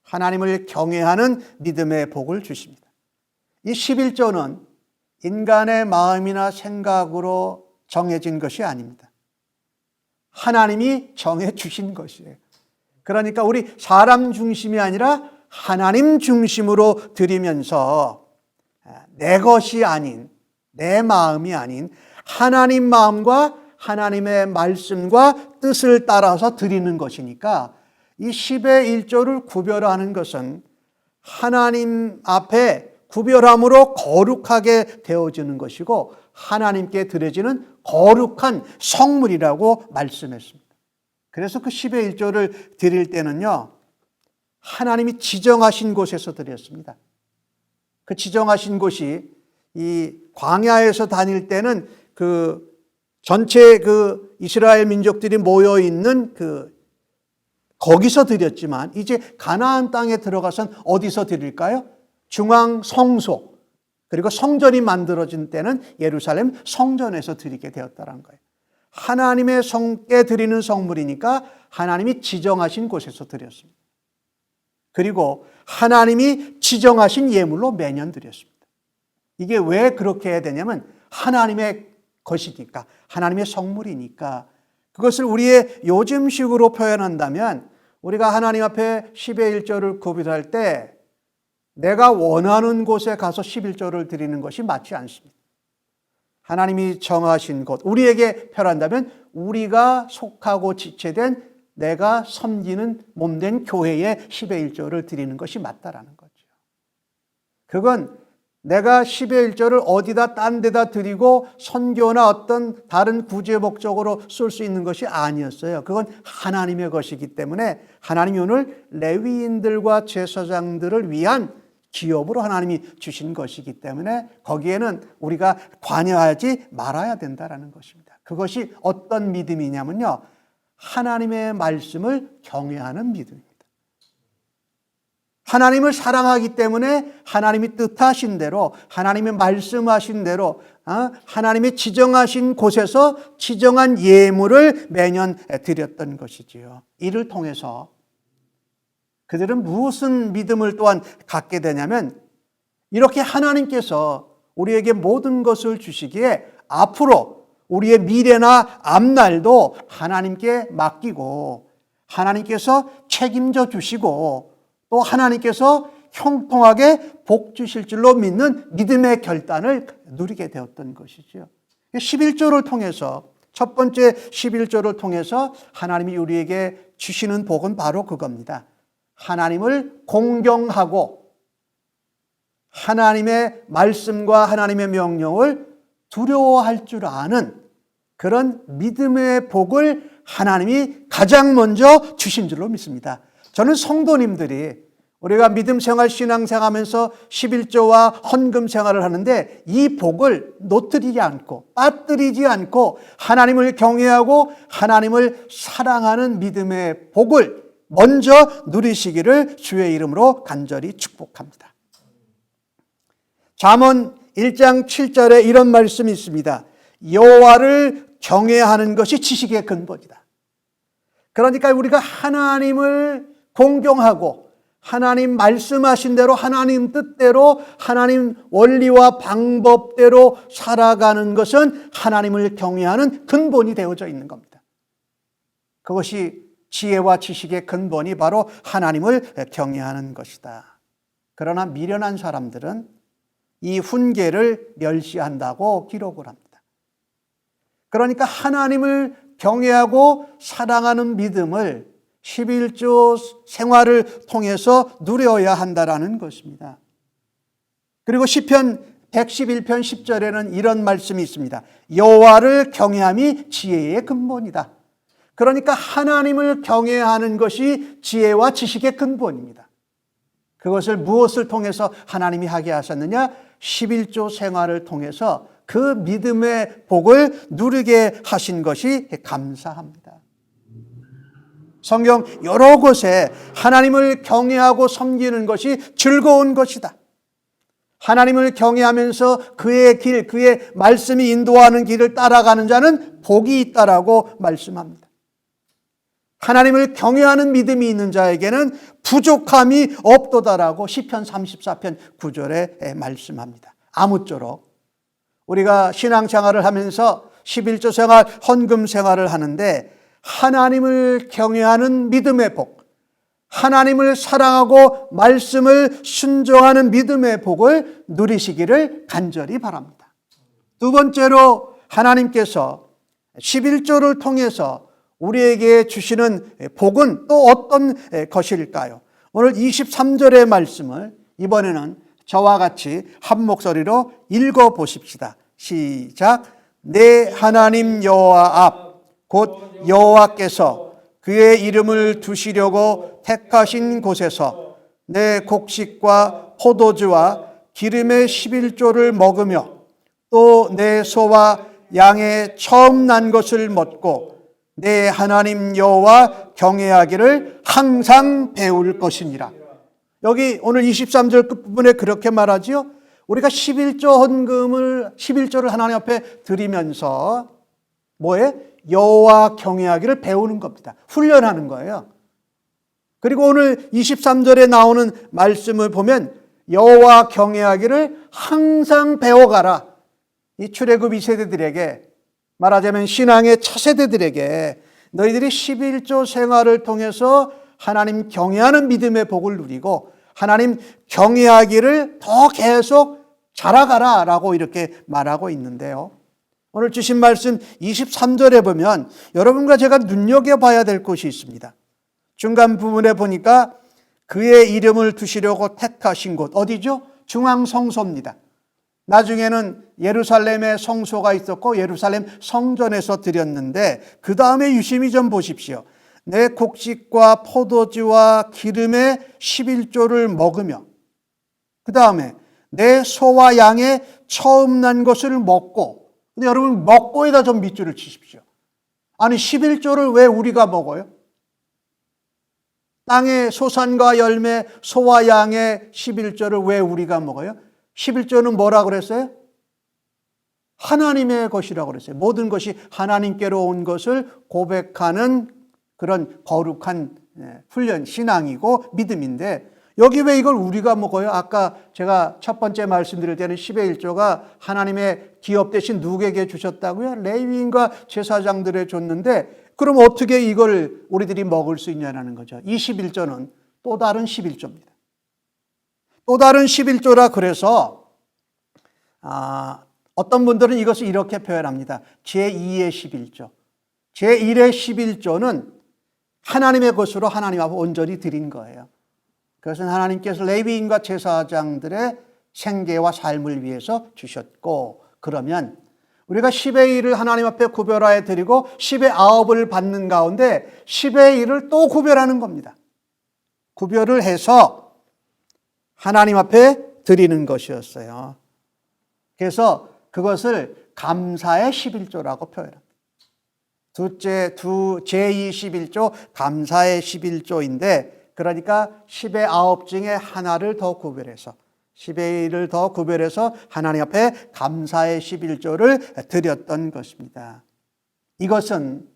하나님을 경외하는 믿음의 복을 주십니다. 이 11조는 인간의 마음이나 생각으로 정해진 것이 아닙니다. 하나님이 정해 주신 것이에요. 그러니까 우리 사람 중심이 아니라 하나님 중심으로 드리면서 내 것이 아닌, 내 마음이 아닌 하나님 마음과 하나님의 말씀과 뜻을 따라서 드리는 것이니까 이 10의 1조를 구별하는 것은 하나님 앞에 구별함으로 거룩하게 되어지는 것이고 하나님께 드려지는 거룩한 성물이라고 말씀했습니다. 그래서 그 10의 1조를 드릴 때는요, 하나님이 지정하신 곳에서 드렸습니다. 그 지정하신 곳이 이 광야에서 다닐 때는 그 전체 그 이스라엘 민족들이 모여 있는 거기서 드렸지만 이제 가나안 땅에 들어가선 어디서 드릴까요? 중앙 성소, 그리고 성전이 만들어진 때는 예루살렘 성전에서 드리게 되었다는 거예요. 하나님의 성께 드리는 성물이니까 하나님이 지정하신 곳에서 드렸습니다. 그리고 하나님이 지정하신 예물로 매년 드렸습니다. 이게 왜 그렇게 해야 되냐면 하나님의 것이니까, 하나님의 성물이니까. 그것을 우리의 요즘식으로 표현한다면 우리가 하나님 앞에 10의 1조를 구별할 때 내가 원하는 곳에 가서 11조를 드리는 것이 맞지 않습니다. 하나님이 정하신 곳, 우리에게 표현한다면 우리가 속하고 지체된 내가 섬기는 몸된 교회에 10의 1조를 드리는 것이 맞다라는 거죠. 그건 내가 10의 1조를 어디다 딴 데다 드리고 선교나 어떤 다른 구제 목적으로 쓸 수 있는 것이 아니었어요. 그건 하나님의 것이기 때문에 하나님이 오늘 레위인들과 제사장들을 위한 기업으로 하나님이 주신 것이기 때문에 거기에는 우리가 관여하지 말아야 된다는 것입니다. 그것이 어떤 믿음이냐면요, 하나님의 말씀을 경외하는 믿음입니다. 하나님을 사랑하기 때문에 하나님이 뜻하신 대로, 하나님이 말씀하신 대로, 하나님이 지정하신 곳에서 지정한 예물을 매년 드렸던 것이지요. 이를 통해서 그들은 무슨 믿음을 또한 갖게 되냐면, 이렇게 하나님께서 우리에게 모든 것을 주시기에 앞으로 우리의 미래나 앞날도 하나님께 맡기고 하나님께서 책임져 주시고 또 하나님께서 형통하게 복 주실 줄로 믿는 믿음의 결단을 누리게 되었던 것이죠. 11조를 통해서, 첫 번째 11조를 통해서 하나님이 우리에게 주시는 복은 바로 그겁니다. 하나님을 공경하고 하나님의 말씀과 하나님의 명령을 두려워할 줄 아는 그런 믿음의 복을 하나님이 가장 먼저 주신 줄로 믿습니다. 저는 성도님들이 우리가 믿음 생활, 신앙 생활하면서 11조와 헌금 생활을 하는데 이 복을 놓뜨리지 않고 빠뜨리지 않고 하나님을 경외하고 하나님을 사랑하는 믿음의 복을 먼저 누리시기를 주의 이름으로 간절히 축복합니다. 잠언 1장 7절에 이런 말씀이 있습니다. 여호와를 경외하는 것이 지식의 근본이다. 그러니까 우리가 하나님을 공경하고 하나님 말씀하신 대로, 하나님 뜻대로, 하나님 원리와 방법대로 살아가는 것은 하나님을 경외하는 근본이 되어져 있는 겁니다. 그것이 지혜와 지식의 근본이 바로 하나님을 경외하는 것이다. 그러나 미련한 사람들은 이 훈계를 멸시한다고 기록을 합니다. 그러니까 하나님을 경외하고 사랑하는 믿음을 11조 생활을 통해서 누려야 한다라는 것입니다. 그리고 시편 111편 10절에는 이런 말씀이 있습니다. 여호와를 경외함이 지혜의 근본이다. 그러니까 하나님을 경외하는 것이 지혜와 지식의 근본입니다. 그것을 무엇을 통해서 하나님이 하게 하셨느냐? 11조 생활을 통해서 그 믿음의 복을 누리게 하신 것이 감사합니다. 성경 여러 곳에 하나님을 경외하고 섬기는 것이 즐거운 것이다. 하나님을 경외하면서 그의 길, 그의 말씀이 인도하는 길을 따라가는 자는 복이 있다라고 말씀합니다. 하나님을 경외하는 믿음이 있는 자에게는 부족함이 없도다라고 시편 34편 9절에 말씀합니다. 아무쪼록 우리가 신앙생활을 하면서 11조 생활, 헌금 생활을 하는데 하나님을 경외하는 믿음의 복, 하나님을 사랑하고 말씀을 순종하는 믿음의 복을 누리시기를 간절히 바랍니다. 두 번째로 하나님께서 11조를 통해서 우리에게 주시는 복은 또 어떤 것일까요? 오늘 23절의 말씀을 이번에는 저와 같이 한 목소리로 읽어 보십시다. 시작. 내 하나님 여호와 앞 곧 여호와께서 그의 이름을 두시려고 택하신 곳에서 내 곡식과 포도주와 기름의 11조를 먹으며 또 내 소와 양의 처음 난 것을 먹고 내 하나님 여호와 경외하기를 항상 배울 것이니라. 여기 오늘 23절 끝부분에 그렇게 말하지요. 우리가 11조 헌금을 11조를 하나님 앞에 드리면서 뭐에? 여호와 경외하기를 배우는 겁니다. 훈련하는 거예요. 그리고 오늘 23절에 나오는 말씀을 보면 여호와 경외하기를 항상 배워가라. 이 출애굽 2세대들에게 말하자면 신앙의 차세대들에게 너희들이 11조 생활을 통해서 하나님 경외하는 믿음의 복을 누리고 하나님 경외하기를 더 계속 자라가라 라고 이렇게 말하고 있는데요. 오늘 주신 말씀 23절에 보면 여러분과 제가 눈여겨봐야 될 것이 있습니다. 중간 부분에 보니까 그의 이름을 두시려고 택하신 곳 어디죠? 중앙성소입니다. 나중에는 예루살렘에 성소가 있었고 예루살렘 성전에서 드렸는데 그 다음에 유심히 좀 보십시오. 내 곡식과 포도주와 기름의 11조를 먹으며 그 다음에 내 소와 양의 처음 난 것을 먹고 근데 여러분 먹고에다 좀 밑줄을 치십시오. 아니 11조를 왜 우리가 먹어요? 땅의 소산과 열매 소와 양의 11조를 왜 우리가 먹어요? 11조는 뭐라고 그랬어요? 하나님의 것이라고 그랬어요. 모든 것이 하나님께로 온 것을 고백하는 그런 거룩한 훈련, 신앙이고 믿음인데 여기 왜 이걸 우리가 먹어요? 아까 제가 첫 번째 말씀드릴 때는 10의 1조가 하나님의 기업 대신 누구에게 주셨다고요? 레위인과 제사장들에 줬는데 그럼 어떻게 이걸 우리들이 먹을 수 있냐는 거죠. 이 11조는 또 다른 11조입니다. 또 다른 11조라 그래서 어떤 분들은 이것을 이렇게 표현합니다. 제2의 11조. 제1의 11조는 하나님의 것으로 하나님 앞에 온전히 드린 거예요. 그것은 하나님께서 레위인과 제사장들의 생계와 삶을 위해서 주셨고 그러면 우리가 10의 1을 하나님 앞에 구별하여 드리고 10의 9을 받는 가운데 10의 1을 또 구별하는 겁니다. 구별을 해서 하나님 앞에 드리는 것이었어요. 그래서 그것을 감사의 11조라고 표현합니다. 제2 11조 감사의 11조인데 그러니까 10의 9 중에 하나를 더 구별해서 10의 1을 더 구별해서 하나님 앞에 감사의 11조를 드렸던 것입니다. 이것은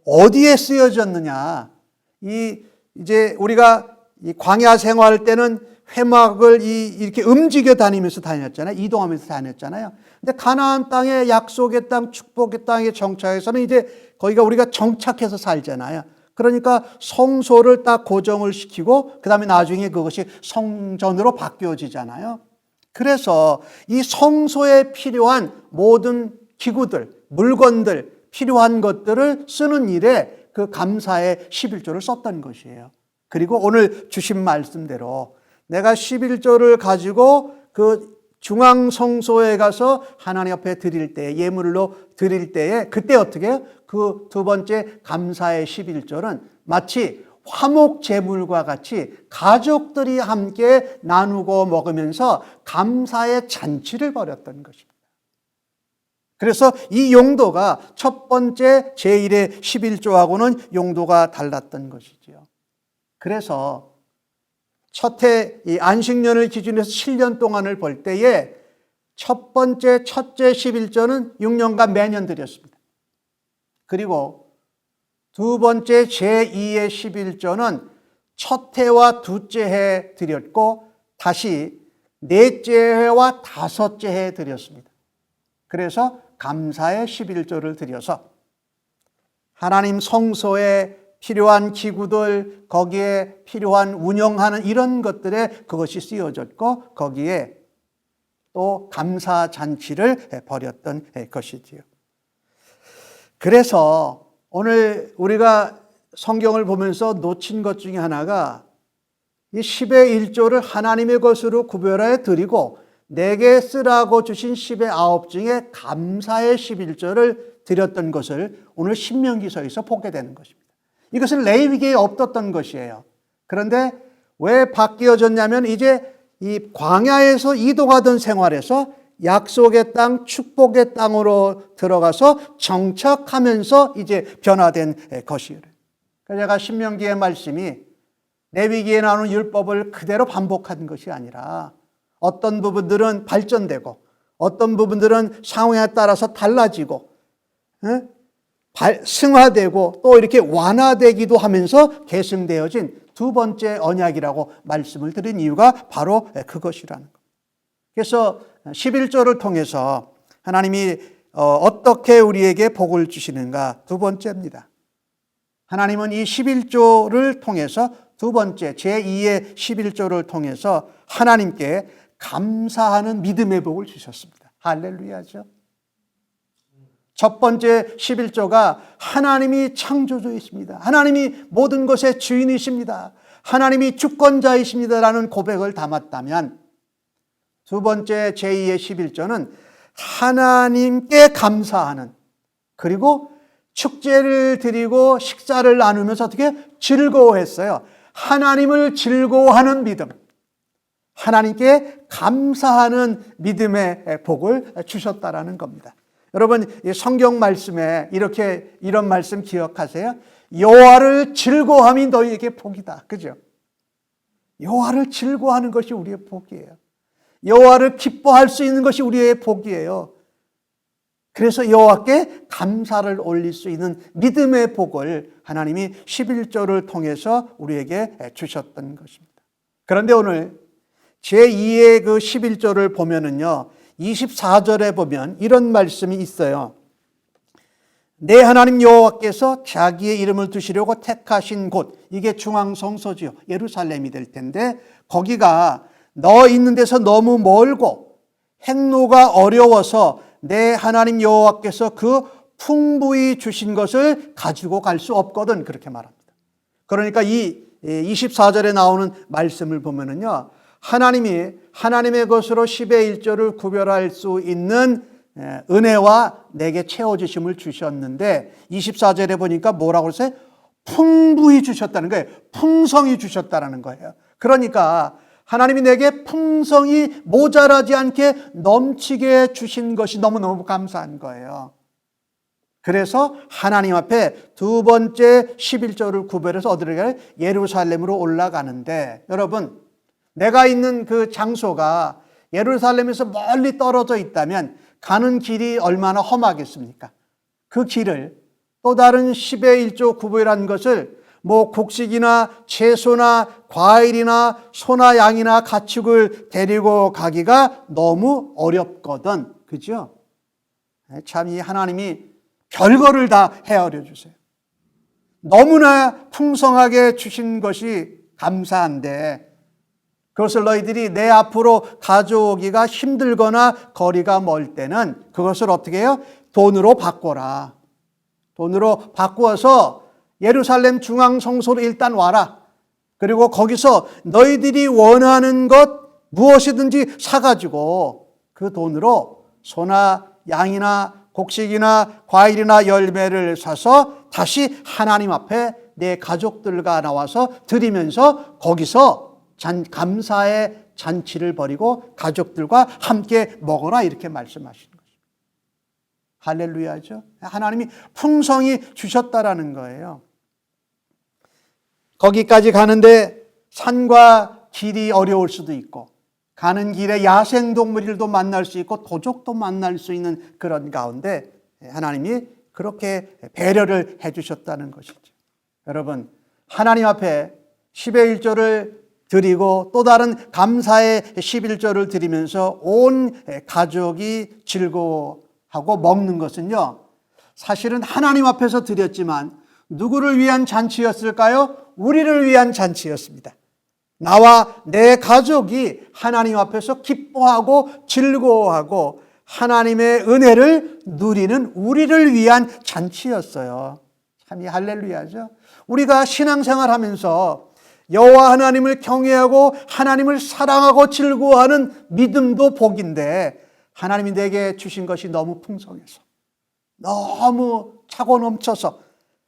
어디에 쓰여졌느냐? 이제 우리가 이 광야 생활 때는 회막을 이렇게 움직여 다니면서 다녔잖아요. 이동하면서 다녔잖아요. 근데 가나안 땅의 약속의 땅, 축복의 땅에 정착해서는 이제 거기가 우리가 정착해서 살잖아요. 그러니까 성소를 딱 고정을 시키고 그 다음에 나중에 그것이 성전으로 바뀌어지잖아요. 그래서 이 성소에 필요한 모든 기구들, 물건들, 필요한 것들을 쓰는 일에 그 감사의 11조를 썼던 것이에요. 그리고 오늘 주신 말씀대로 내가 11조를 가지고 그 중앙성소에 가서 하나님 앞에 드릴 때, 예물로 드릴 때에 그때 어떻게 해요? 그 두 번째 감사의 11조는 마치 화목제물과 같이 가족들이 함께 나누고 먹으면서 감사의 잔치를 벌였던 것입니다. 그래서 이 용도가 첫 번째 제1의 11조하고는 용도가 달랐던 것이지요. 그래서 첫해 이 안식년을 기준으로 해서 7년 동안을 볼 때에 첫째 11조는 6년간 매년 드렸습니다. 그리고 두 번째 제2의 11조는 첫 해와 둘째 해 드렸고 다시 넷째 해와 다섯째 해 드렸습니다. 그래서 감사의 11조를 드려서 하나님 성소에 필요한 기구들, 거기에 필요한 운영하는 이런 것들에 그것이 쓰여졌고 거기에 또 감사 잔치를 벌였던 것이지요. 그래서 오늘 우리가 성경을 보면서 놓친 것 중에 하나가 이 10의 1조를 하나님의 것으로 구별하여 드리고 내게 쓰라고 주신 10의 9 중에 감사의 11조를 드렸던 것을 오늘 신명기서에서 보게 되는 것입니다. 이것은 레위기에 없었던 것이에요. 그런데 왜 바뀌어졌냐면 이제 이 광야에서 이동하던 생활에서 약속의 땅, 축복의 땅으로 들어가서 정착하면서 이제 변화된 것이에요. 그래서 제가 신명기의 말씀이 레위기에 나오는 율법을 그대로 반복한 것이 아니라 어떤 부분들은 발전되고 어떤 부분들은 상황에 따라서 달라지고 승화되고 또 이렇게 완화되기도 하면서 계승되어진 두 번째 언약이라고 말씀을 드린 이유가 바로 그것이라는 것. 그래서 11조를 통해서 하나님이 어떻게 우리에게 복을 주시는가 두 번째입니다. 하나님은 이 11조를 통해서 두 번째 제2의 11조를 통해서 하나님께 감사하는 믿음의 복을 주셨습니다. 할렐루야죠. 첫 번째 11조가 하나님이 창조주이십니다. 하나님이 모든 것의 주인이십니다. 하나님이 주권자이십니다라는 고백을 담았다면 두 번째 제2의 11조는 하나님께 감사하는 그리고 축제를 드리고 식사를 나누면서 어떻게 즐거워했어요. 하나님을 즐거워하는 믿음. 하나님께 감사하는 믿음의 복을 주셨다라는 겁니다. 여러분, 이 성경 말씀에 이런 말씀 기억하세요? 여호와를 즐거워함이 너희에게 복이다. 그죠? 여호와를 즐거워하는 것이 우리의 복이에요. 여호와를 기뻐할 수 있는 것이 우리의 복이에요. 그래서 여호와께 감사를 올릴 수 있는 믿음의 복을 하나님이 11조를 통해서 우리에게 주셨던 것입니다. 그런데 오늘 제2의 그 11조를 보면은요, 24절에 보면 이런 말씀이 있어요. 내 하나님 여호와께서 자기의 이름을 두시려고 택하신 곳, 이게 중앙성소지요. 예루살렘이 될 텐데 거기가 너 있는 데서 너무 멀고 행로가 어려워서 내 하나님 여호와께서 그 풍부히 주신 것을 가지고 갈 수 없거든, 그렇게 말합니다. 그러니까 이 24절에 나오는 말씀을 보면은요, 하나님이 하나님의 것으로 10의 1조를 구별할 수 있는 은혜와 내게 채워주심을 주셨는데 24절에 보니까 뭐라고 그랬어요? 풍부히 주셨다는 거예요. 풍성히 주셨다는 거예요. 그러니까 하나님이 내게 풍성히 모자라지 않게 넘치게 주신 것이 너무너무 감사한 거예요. 그래서 하나님 앞에 두 번째 11조를 구별해서 어디로 가요? 예루살렘으로 올라가는데, 여러분, 내가 있는 그 장소가 예루살렘에서 멀리 떨어져 있다면 가는 길이 얼마나 험하겠습니까? 그 길을 또 다른 10의 1조 구별한 것을 뭐 곡식이나 채소나 과일이나 소나 양이나 가축을 데리고 가기가 너무 어렵거든. 그죠? 참 이 하나님이 별거를 다 헤아려 주세요. 너무나 풍성하게 주신 것이 감사한데 그것을 너희들이 내 앞으로 가져오기가 힘들거나 거리가 멀 때는 그것을 어떻게 해요? 돈으로 바꿔라. 돈으로 바꾸어서 예루살렘 중앙성소로 일단 와라. 그리고 거기서 너희들이 원하는 것 무엇이든지 사가지고 그 돈으로 소나 양이나 곡식이나 과일이나 열매를 사서 다시 하나님 앞에 내 가족들과 나와서 드리면서 거기서 감사의 잔치를 벌이고 가족들과 함께 먹어라, 이렇게 말씀하시는 것입니다. 할렐루야죠. 하나님이 풍성히 주셨다라는 거예요. 거기까지 가는데 산과 길이 어려울 수도 있고 가는 길에 야생동물들도 만날 수 있고 도적도 만날 수 있는 그런 가운데 하나님이 그렇게 배려를 해주셨다는 것이죠. 여러분, 하나님 앞에 10의 1조를 드리고 또 다른 감사의 11조를 드리면서 온 가족이 즐거워하는 하고 먹는 것은요, 사실은 하나님 앞에서 드렸지만 누구를 위한 잔치였을까요? 우리를 위한 잔치였습니다. 나와 내 가족이 하나님 앞에서 기뻐하고 즐거워하고 하나님의 은혜를 누리는 우리를 위한 잔치였어요. 참 할렐루야죠. 우리가 신앙생활하면서 여호와 하나님을 경외하고 하나님을 사랑하고 즐거워하는 믿음도 복인데, 하나님이 내게 주신 것이 너무 풍성해서, 너무 차고 넘쳐서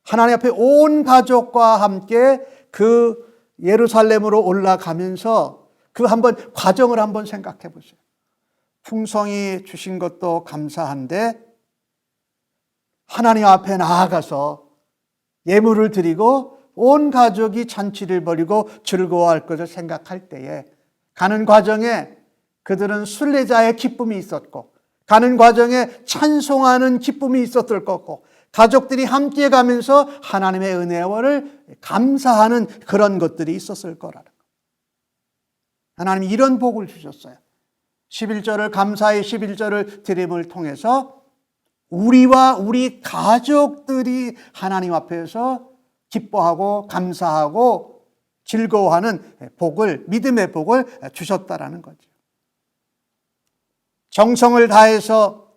하나님 앞에 온 가족과 함께 그 예루살렘으로 올라가면서 그 한번 과정을 한번 생각해 보세요. 풍성히 주신 것도 감사한데 하나님 앞에 나아가서 예물을 드리고 온 가족이 잔치를 벌이고 즐거워할 것을 생각할 때에 가는 과정에 그들은 순례자의 기쁨이 있었고, 가는 과정에 찬송하는 기쁨이 있었을 거고, 가족들이 함께 가면서 하나님의 은혜를 감사하는 그런 것들이 있었을 거라는 거. 하나님이 이런 복을 주셨어요. 11절을, 감사의 11절을 드림을 통해서 우리와 우리 가족들이 하나님 앞에서 기뻐하고 감사하고 즐거워하는 복을, 믿음의 복을 주셨다라는 거죠. 정성을 다해서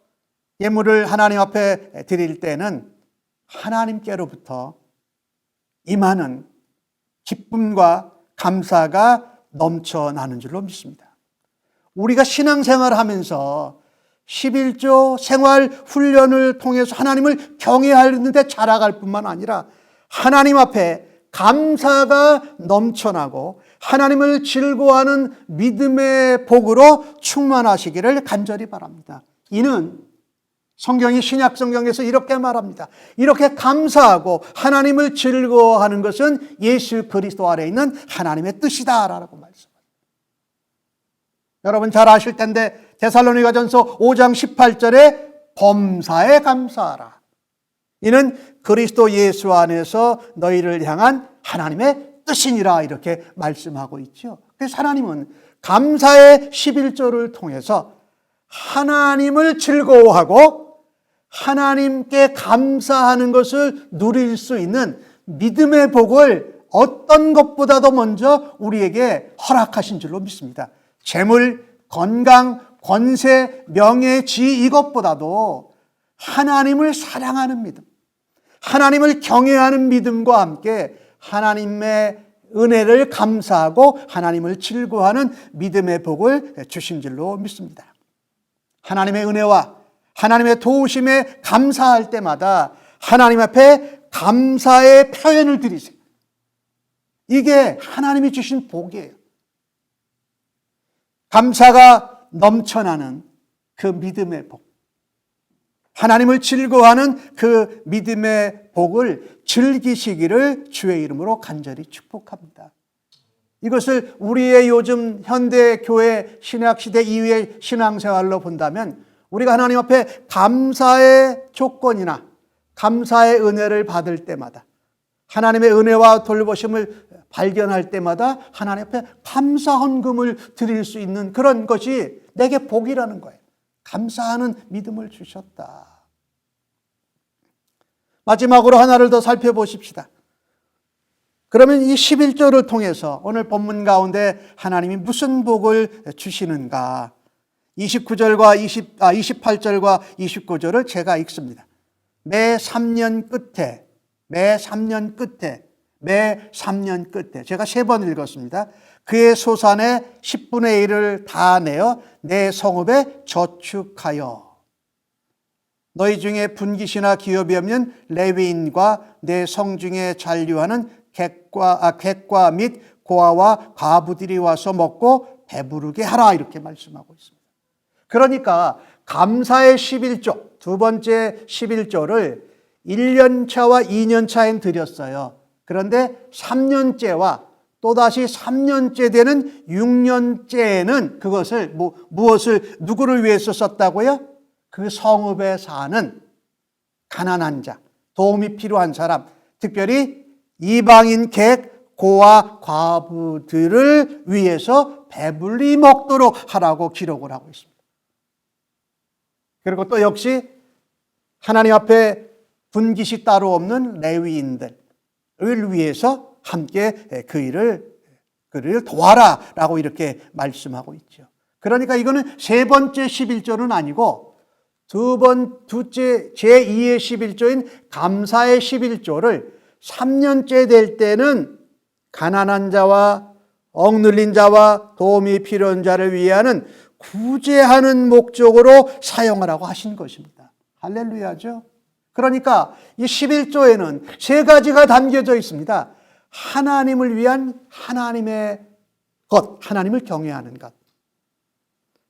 예물을 하나님 앞에 드릴 때는 하나님께로부터 임하는 기쁨과 감사가 넘쳐나는 줄로 믿습니다. 우리가 신앙생활을 하면서 11조 생활 훈련을 통해서 하나님을 경외하는 데 자라갈 뿐만 아니라 하나님 앞에 감사가 넘쳐나고 하나님을 즐거워하는 믿음의 복으로 충만하시기를 간절히 바랍니다. 이는 성경이 신약 성경에서 이렇게 말합니다. 이렇게 감사하고 하나님을 즐거워하는 것은 예수 그리스도 아래 있는 하나님의 뜻이다라고 말씀합니다. 여러분 잘 아실 텐데 데살로니가전서 5장 18절에 범사에 감사하라. 이는 그리스도 예수 안에서 너희를 향한 하나님의 뜻이니라 이렇게 말씀하고 있죠. 그래서 하나님은 감사의 11조를 통해서 하나님을 즐거워하고 하나님께 감사하는 것을 누릴 수 있는 믿음의 복을 어떤 것보다도 먼저 우리에게 허락하신 줄로 믿습니다. 재물, 건강, 권세, 명예, 지위 이것보다도 하나님을 사랑하는 믿음, 하나님을 경외하는 믿음과 함께 하나님의 은혜를 감사하고 하나님을 즐거워하는 믿음의 복을 주신 줄로 믿습니다. 하나님의 은혜와 하나님의 도우심에 감사할 때마다 하나님 앞에 감사의 표현을 드리세요. 이게 하나님이 주신 복이에요. 감사가 넘쳐나는 그 믿음의 복, 하나님을 즐거워하는 그 믿음의 복을 즐기시기를 주의 이름으로 간절히 축복합니다. 이것을 우리의 요즘 현대 교회 신약시대 이후의 신앙생활로 본다면 우리가 하나님 앞에 감사의 조건이나 감사의 은혜를 받을 때마다, 하나님의 은혜와 돌보심을 발견할 때마다 하나님 앞에 감사 헌금을 드릴 수 있는 그런 것이 내게 복이라는 거예요. 감사하는 믿음을 주셨다. 마지막으로 하나를 더 살펴보십시다. 그러면 이 11조를 통해서 오늘 본문 가운데 하나님이 무슨 복을 주시는가? 28절과 29절을 제가 읽습니다. 매 3년 끝에 제가 3번 읽었습니다. 그의 소산의 10분의 1을 다 내어 내 성읍에 저축하여 너희 중에 분깃이나 기업이 없는 레위인과 내 성 중에 잔류하는 객과 및 고아와 과부들이 와서 먹고 배부르게 하라 이렇게 말씀하고 있습니다. 그러니까 감사의 11조, 두 번째 11조를 1년차와 2년차엔 드렸어요. 그런데 3년째와 또다시 3년째 되는 6년째에는 그것을 누구를 위해서 썼다고요? 그 성읍에 사는 가난한 자, 도움이 필요한 사람, 특별히 이방인 객, 고아, 과부들을 위해서 배불리 먹도록 하라고 기록을 하고 있습니다. 그리고 또 역시 하나님 앞에 분깃이 따로 없는 레위인들을 위해서 함께 그 일을 도와라라고 이렇게 말씀하고 있죠. 그러니까 이거는 세 번째 11조는 아니고 두째 제2의 11조인 감사의 11조를 3년째 될 때는 가난한 자와 억눌린 자와 도움이 필요한 자를 위하는 구제하는 목적으로 사용하라고 하신 것입니다. 할렐루야죠. 그러니까 이 11조에는 세 가지가 담겨져 있습니다. 하나님을 위한 하나님의 것, 하나님을 경외하는 것.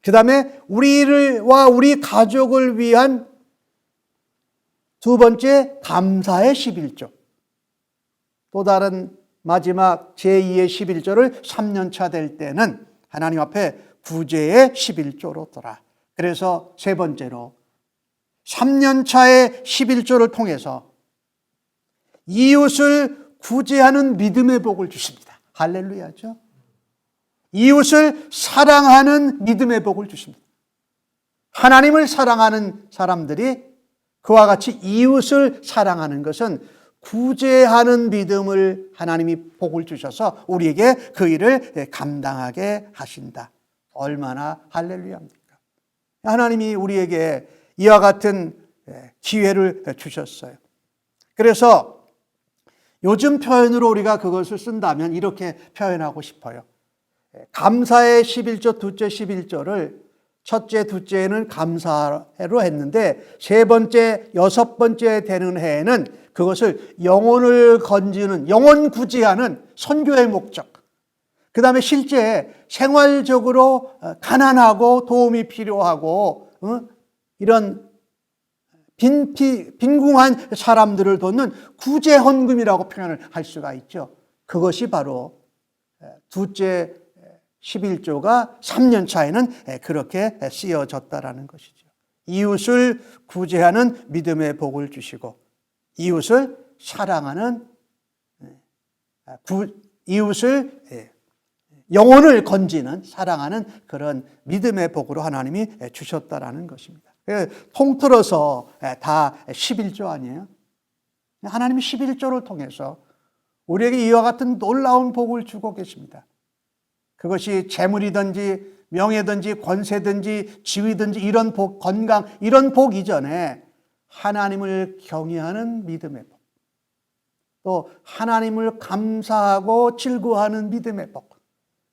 그 다음에 우리와 우리 가족을 위한 두 번째 감사의 11조. 또 다른 마지막 제2의 11조를 3년차 될 때는 하나님 앞에 구제의 11조로 돌아. 그래서 세 번째로 3년차의 11조를 통해서 이웃을 구제하는 믿음의 복을 주십니다. 할렐루야죠. 이웃을 사랑하는 믿음의 복을 주십니다. 하나님을 사랑하는 사람들이 그와 같이 이웃을 사랑하는 것은 구제하는 믿음을 하나님이 복을 주셔서 우리에게 그 일을 감당하게 하신다. 얼마나 할렐루야입니까? 하나님이 우리에게 이와 같은 기회를 주셨어요. 그래서 요즘 표현으로 우리가 그것을 쓴다면 이렇게 표현하고 싶어요. 감사의 11조, 둘째 11조를 첫째, 둘째는 감사로 했는데 세 번째, 여섯 번째 되는 해에는 그것을 영혼을 건지는, 영혼 구제하는 선교의 목적. 그 다음에 실제 생활적으로 가난하고 도움이 필요하고 이런 빈궁한 사람들을 돕는 구제 헌금이라고 표현을 할 수가 있죠. 그것이 바로 둘째 11조가 3년 차에는 그렇게 쓰여졌다라는 것이죠. 이웃을 구제하는 믿음의 복을 주시고 이웃을 사랑하는 이웃을 영혼을 건지는 사랑하는 그런 믿음의 복으로 하나님이 주셨다라는 것입니다. 통틀어서 다 11조 아니에요? 하나님이 11조를 통해서 우리에게 이와 같은 놀라운 복을 주고 계십니다. 그것이 재물이든지 명예든지 권세든지 지위든지 이런 복, 건강 이런 복 이전에 하나님을 경외하는 믿음의 복, 또 하나님을 감사하고 즐거워하는 믿음의 복,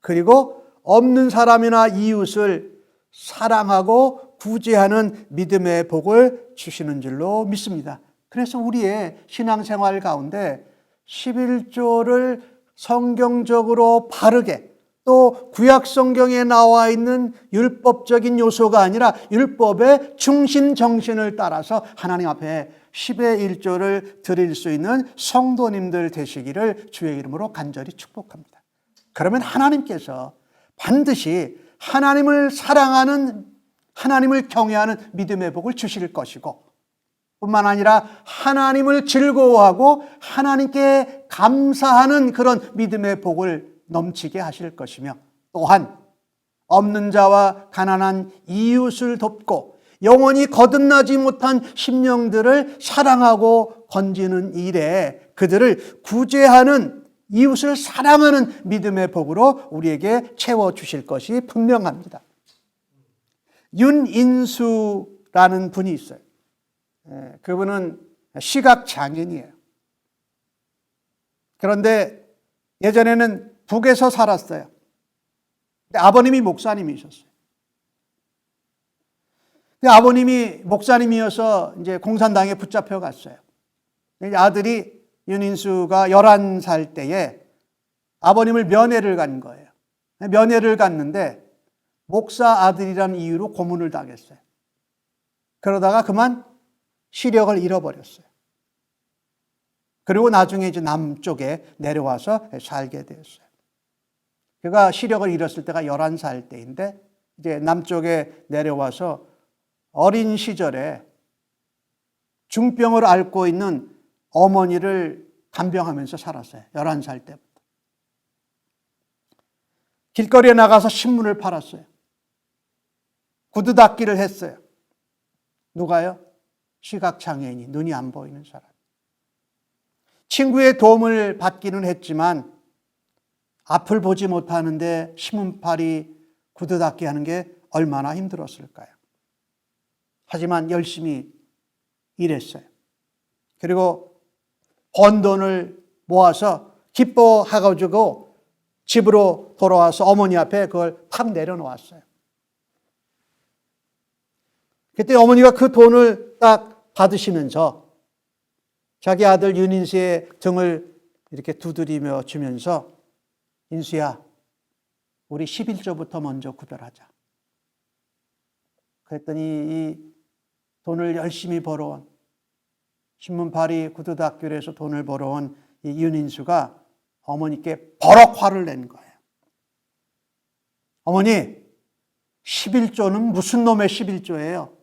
그리고 없는 사람이나 이웃을 사랑하고 구제하는 믿음의 복을 주시는 줄로 믿습니다. 그래서 우리의 신앙생활 가운데 11조를 성경적으로 바르게 또 구약 성경에 나와 있는 율법적인 요소가 아니라 율법의 중심 정신을 따라서 하나님 앞에 10의 1조를 드릴 수 있는 성도님들 되시기를 주의 이름으로 간절히 축복합니다. 그러면 하나님께서 반드시 하나님을 사랑하는, 하나님을 경외하는 믿음의 복을 주실 것이고 뿐만 아니라 하나님을 즐거워하고 하나님께 감사하는 그런 믿음의 복을 넘치게 하실 것이며 또한 없는 자와 가난한 이웃을 돕고 영원히 거듭나지 못한 심령들을 사랑하고 건지는 일에 그들을 구제하는 이웃을 사랑하는 믿음의 복으로 우리에게 채워주실 것이 분명합니다. 윤인수라는 분이 있어요. 그분은 시각장애인이에요. 그런데 예전에는 북에서 살았어요. 근데 아버님이 목사님이셨어요. 근데 아버님이 목사님이어서 이제 공산당에 붙잡혀 갔어요. 아들이 윤인수가 11살 때에 아버님을 면회를 간 거예요. 면회를 갔는데 목사 아들이라는 이유로 고문을 당했어요. 그러다가 그만 시력을 잃어버렸어요. 그리고 나중에 이제 남쪽에 내려와서 살게 되었어요. 그가 시력을 잃었을 때가 11살 때인데 이제 남쪽에 내려와서 어린 시절에 중병을 앓고 있는 어머니를 간병하면서 살았어요. 11살 때부터. 길거리에 나가서 신문을 팔았어요. 구두 닦기를 했어요. 누가요? 시각장애인이 눈이 안 보이는 사람. 친구의 도움을 받기는 했지만 앞을 보지 못하는데 신문팔이 구두 닦기 하는 게 얼마나 힘들었을까요? 하지만 열심히 일했어요. 그리고 번 돈을 모아서 기뻐해가지고 집으로 돌아와서 어머니 앞에 그걸 탁 내려놓았어요. 그때 어머니가 그 돈을 딱 받으시면서 자기 아들 윤인수의 등을 이렇게 두드리며 주면서 인수야, 우리 11조부터 먼저 구별하자. 그랬더니 이 돈을 열심히 벌어온 신문팔이 구두닦기로 돈을 벌어온 이 윤인수가 어머니께 버럭 화를 낸 거예요. 어머니, 11조는 무슨 놈의 11조예요?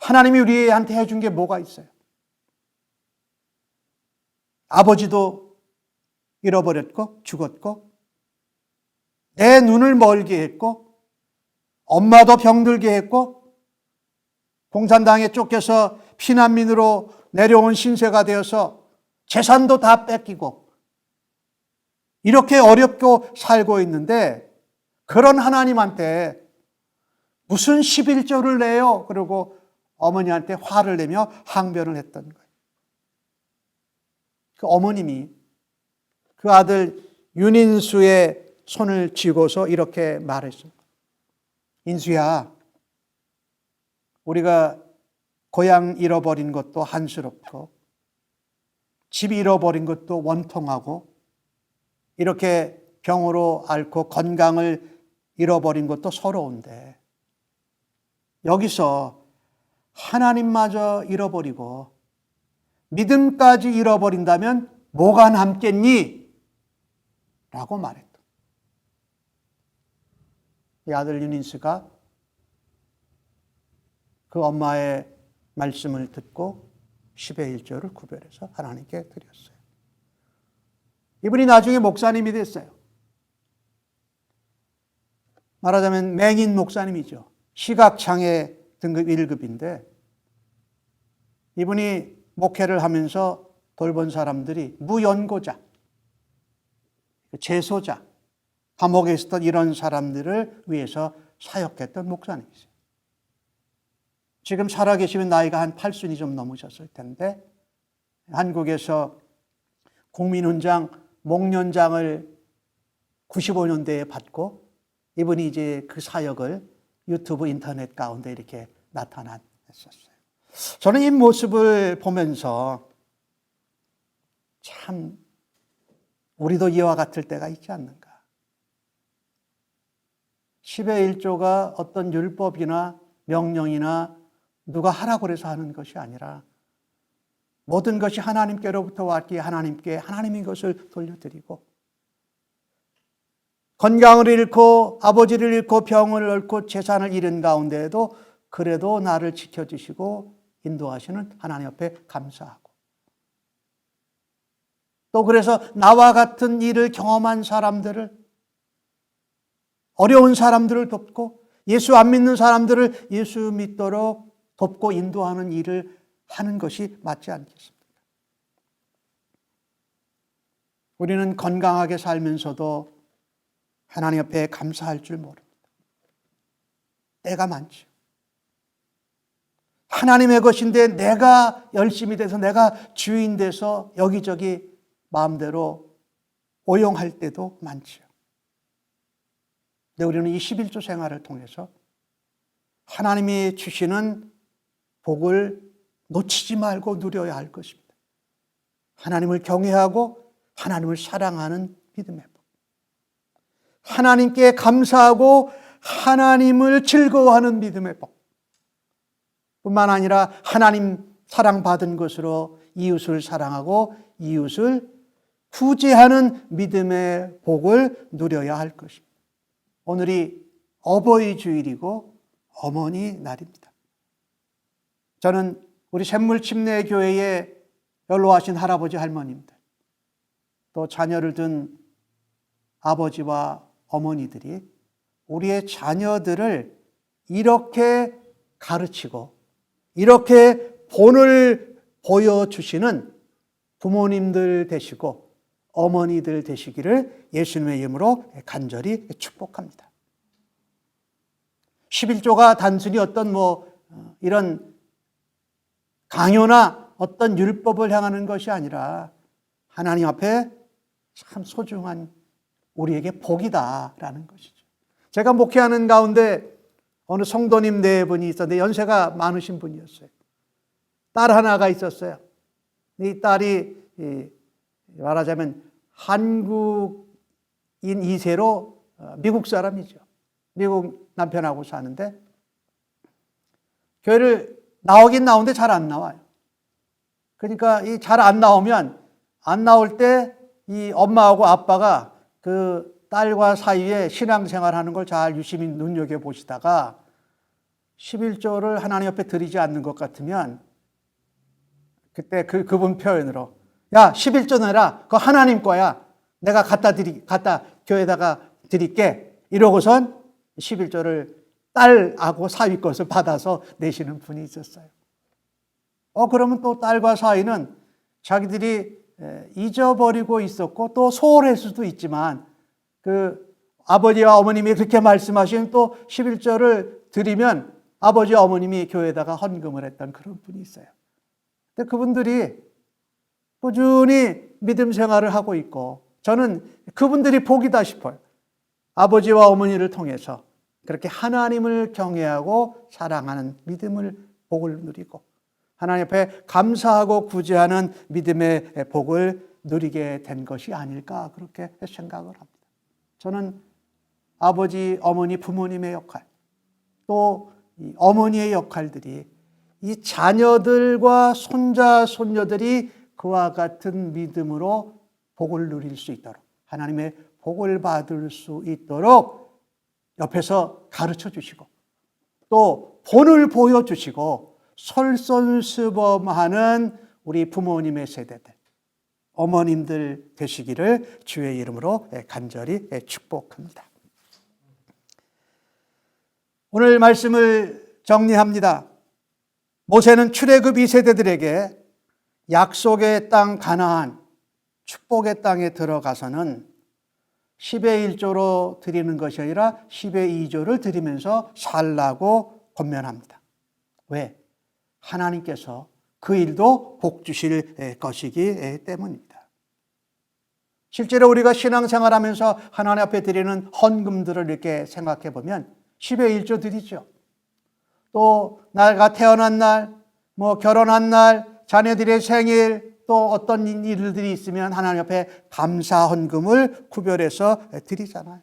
하나님이 우리한테 해준 게 뭐가 있어요? 아버지도 잃어버렸고 죽었고 내 눈을 멀게 했고 엄마도 병들게 했고 공산당에 쫓겨서 피난민으로 내려온 신세가 되어서 재산도 다 뺏기고 이렇게 어렵고 살고 있는데 그런 하나님한테 무슨 11조를 내요? 그리고 어머니한테 화를 내며 항변을 했던 거예요. 그 어머님이 그 아들 윤인수의 손을 쥐고서 이렇게 말했습니다. 인수야, 우리가 고향 잃어버린 것도 한스럽고 집 잃어버린 것도 원통하고 이렇게 병으로 앓고 건강을 잃어버린 것도 서러운데 여기서 하나님마저 잃어버리고 믿음까지 잃어버린다면 뭐가 남겠니? 라고 말했다. 이 아들 윤인수가 그 엄마의 말씀을 듣고 10의 1조를 구별해서 하나님께 드렸어요. 이분이 나중에 목사님이 됐어요. 말하자면 맹인 목사님이죠. 시각장애 등급 1급인데 이분이 목회를 하면서 돌본 사람들이 무연고자, 재소자, 감옥에 있었던 이런 사람들을 위해서 사역했던 목사님이세요. 지금 살아계시면 나이가 한 80이 좀 넘으셨을 텐데 한국에서 국민훈장, 목련장을 95년대에 받고 이분이 이제 그 사역을 유튜브 인터넷 가운데 이렇게 나타났었어요. 저는 이 모습을 보면서 참 우리도 이와 같을 때가 있지 않는가. 10의 1조가 어떤 율법이나 명령이나 누가 하라고 해서 하는 것이 아니라 모든 것이 하나님께로부터 왔기에 하나님께 하나님인 것을 돌려드리고 건강을 잃고 아버지를 잃고 병을 잃고 재산을 잃은 가운데에도 그래도 나를 지켜주시고 인도하시는 하나님 앞에 감사하고 또 그래서 나와 같은 일을 경험한 사람들을 어려운 사람들을 돕고 예수 안 믿는 사람들을 예수 믿도록 돕고 인도하는 일을 하는 것이 맞지 않겠습니까? 우리는 건강하게 살면서도 하나님 앞에 감사할 줄 모릅니다. 때가 많죠. 하나님의 것인데 내가 열심히 돼서 내가 주인 돼서 여기저기 마음대로 오용할 때도 많죠. 근데 우리는 이 11조 생활을 통해서 하나님이 주시는 복을 놓치지 말고 누려야 할 것입니다. 하나님을 경외하고 하나님을 사랑하는 믿음의 복. 하나님께 감사하고 하나님을 즐거워하는 믿음의 복. 뿐만 아니라 하나님 사랑받은 것으로 이웃을 사랑하고 이웃을 구제하는 믿음의 복을 누려야 할 것입니다. 오늘이 어버이 주일이고 어머니 날입니다. 저는 우리 샘물침례교회에 연로하신 할아버지 할머님들 또 자녀를 둔 아버지와 어머니들이 우리의 자녀들을 이렇게 가르치고 이렇게 본을 보여주시는 부모님들 되시고 어머니들 되시기를 예수님의 이름으로 간절히 축복합니다. 11조가 단순히 어떤 이런 강요나 어떤 율법을 향하는 것이 아니라 하나님 앞에 참 소중한 우리에게 복이다라는 것이죠. 제가 목회하는 가운데 어느 성도님 네 분이 있었는데 연세가 많으신 분이었어요. 딸 하나가 있었어요. 이 딸이 말하자면 한국인 2세로 미국 사람이죠. 미국 남편하고 사는데 교회를 나오긴 나오는데 잘 안 나와요. 그러니까 이 잘 안 나오면 안 나올 때 이 엄마하고 아빠가 그 딸과 사이에 신앙생활하는 걸 잘 유심히 눈여겨보시다가 11조를 하나님 옆에 드리지 않는 것 같으면 그때 그분 표현으로 야 11조 내라 그거 하나님 거야 내가 갖다 교회에다가 드릴게 이러고선 11조를 딸하고 사위 것을 받아서 내시는 분이 있었어요. 그러면 또 딸과 사위는 자기들이 잊어버리고 있었고 또 소홀할 수도 있지만 그 아버지와 어머님이 그렇게 말씀하신 또 11조를 드리면 아버지와 어머님이 교회에다가 헌금을 했던 그런 분이 있어요. 근데 그분들이 꾸준히 믿음 생활을 하고 있고 저는 그분들이 복이다 싶어요. 아버지와 어머니를 통해서 그렇게 하나님을 경외하고 사랑하는 믿음을 복을 누리고 하나님 앞에 감사하고 구제하는 믿음의 복을 누리게 된 것이 아닐까 그렇게 생각을 합니다. 저는 아버지, 어머니, 부모님의 역할 또 이 어머니의 역할들이 이 자녀들과 손자, 손녀들이 그와 같은 믿음으로 복을 누릴 수 있도록 하나님의 복을 받을 수 있도록 옆에서 가르쳐 주시고 또 본을 보여주시고 솔선수범하는 우리 부모님의 세대들, 어머님들 되시기를 주의 이름으로 간절히 축복합니다. 오늘 말씀을 정리합니다. 모세는 출애굽 2세대들에게 약속의 땅 가나안, 축복의 땅에 들어가서는 10의 1조로 드리는 것이 아니라 10의 2조를 드리면서 살라고 권면합니다. 왜? 하나님께서 그 일도 복 주실 것이기 때문입니다. 실제로 우리가 신앙생활하면서 하나님 앞에 드리는 헌금들을 이렇게 생각해 보면 10의 1조 드리죠. 또 내가 태어난 날, 결혼한 날, 자녀들의 생일, 또 어떤 일들이 있으면 하나님 앞에 감사 헌금을 구별해서 드리잖아요.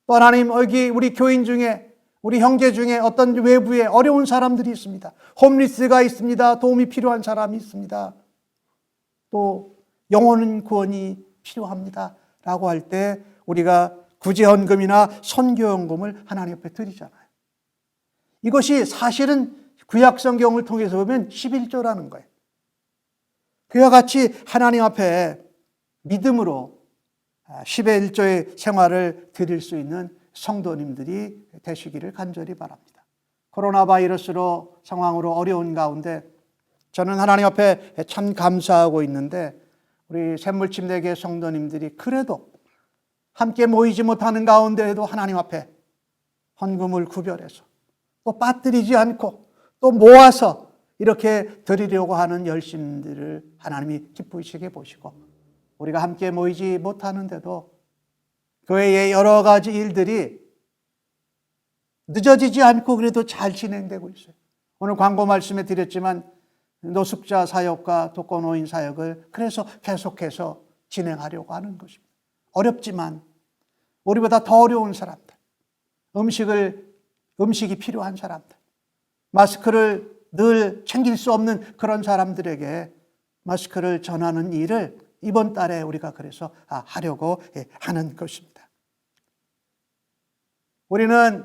또 하나님 여기 우리 교인 중에 우리 형제 중에 어떤 외부에 어려운 사람들이 있습니다. 홈리스가 있습니다. 도움이 필요한 사람이 있습니다. 또 영혼 구원이 필요합니다. 라고 할 때 우리가 구제헌금이나 선교헌금을 하나님 앞에 드리잖아요. 이것이 사실은 구약성경을 통해서 보면 11조라는 거예요. 그와 같이 하나님 앞에 믿음으로 10의 1조의 생활을 드릴 수 있는 성도님들이 되시기를 간절히 바랍니다. 코로나 바이러스로 상황으로 어려운 가운데 저는 하나님 앞에 참 감사하고 있는데 우리 샘물침대교회 성도님들이 그래도 함께 모이지 못하는 가운데에도 하나님 앞에 헌금을 구별해서 또 빠뜨리지 않고 또 모아서 이렇게 드리려고 하는 열심들을 하나님이 기쁘시게 보시고 우리가 함께 모이지 못하는데도 교회의 여러 가지 일들이 늦어지지 않고 그래도 잘 진행되고 있어요. 오늘 광고 말씀에 드렸지만 노숙자 사역과 독거노인 사역을 그래서 계속해서 진행하려고 하는 것입니다. 어렵지만 우리보다 더 어려운 사람들, 음식이 필요한 사람들, 마스크를 늘 챙길 수 없는 그런 사람들에게 마스크를 전하는 일을 이번 달에 우리가 그래서 하려고 하는 것입니다. 우리는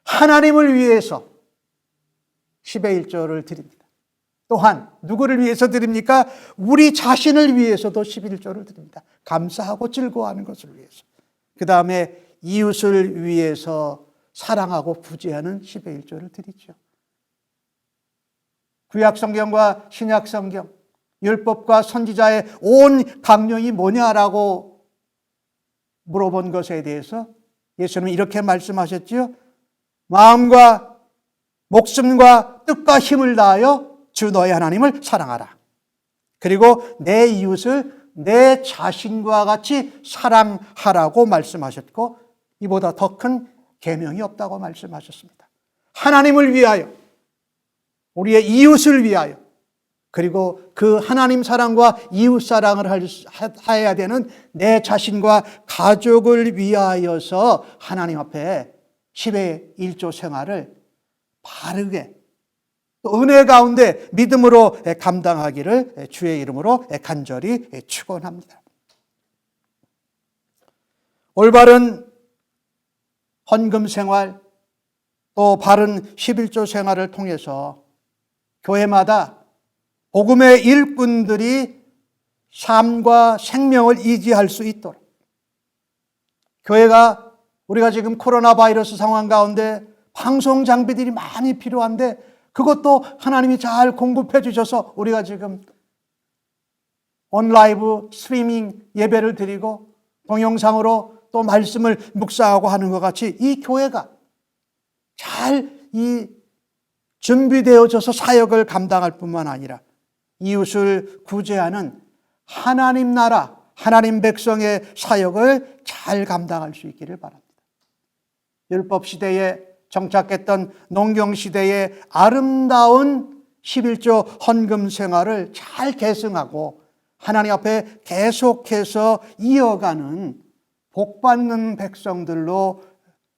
하나님을 위해서 10의 1조를 드립니다. 또한 누구를 위해서 드립니까? 우리 자신을 위해서도 11조를 드립니다. 감사하고 즐거워하는 것을 위해서. 그 다음에 이웃을 위해서 사랑하고 구제하는 10의 1조를 드리죠. 구약성경과 신약성경, 율법과 선지자의 온 강령이 뭐냐라고 물어본 것에 대해서 예수님은 이렇게 말씀하셨지요. 마음과 목숨과 뜻과 힘을 다하여 주 너의 하나님을 사랑하라. 그리고 내 이웃을 내 자신과 같이 사랑하라고 말씀하셨고, 이보다 더 큰 계명이 없다고 말씀하셨습니다. 하나님을 위하여, 우리의 이웃을 위하여, 그리고 그 하나님 사랑과 이웃 사랑을 해야 되는 내 자신과 가족을 위하여서 하나님 앞에 10의 1조 생활을 바르게 또 은혜 가운데 믿음으로 감당하기를 주의 이름으로 간절히 축원합니다. 올바른 헌금 생활, 또 바른 11조 생활을 통해서 교회마다 복음의 일꾼들이 삶과 생명을 유지할 수 있도록, 교회가 우리가 지금 코로나 바이러스 상황 가운데 방송 장비들이 많이 필요한데 그것도 하나님이 잘 공급해 주셔서 우리가 지금 온라이브 스트리밍 예배를 드리고 동영상으로 또 말씀을 묵상하고 하는 것 같이 이 교회가 잘 준비되어져서 사역을 감당할 뿐만 아니라 이웃을 구제하는 하나님 나라, 하나님 백성의 사역을 잘 감당할 수 있기를 바랍니다. 율법 시대에 정착했던 농경 시대의 아름다운 11조 헌금 생활을 잘 계승하고 하나님 앞에 계속해서 이어가는 복받는 백성들로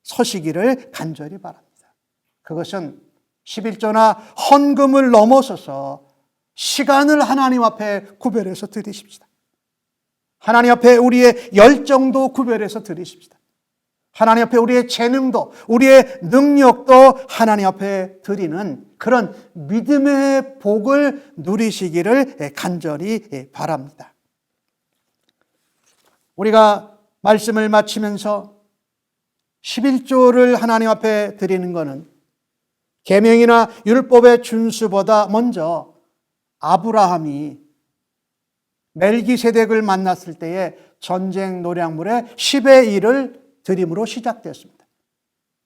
서시기를 간절히 바랍니다. 그것은 11조나 헌금을 넘어서서 시간을 하나님 앞에 구별해서 드리십시다. 하나님 앞에 우리의 열정도 구별해서 드리십시다. 하나님 앞에 우리의 재능도, 우리의 능력도 하나님 앞에 드리는 그런 믿음의 복을 누리시기를 간절히 바랍니다. 우리가 말씀을 마치면서 11조를 하나님 앞에 드리는 것은 계명이나 율법의 준수보다 먼저 아브라함이 멜기세덱을 만났을 때의 전쟁 노략물의 10의 1을 드림으로 시작되었습니다.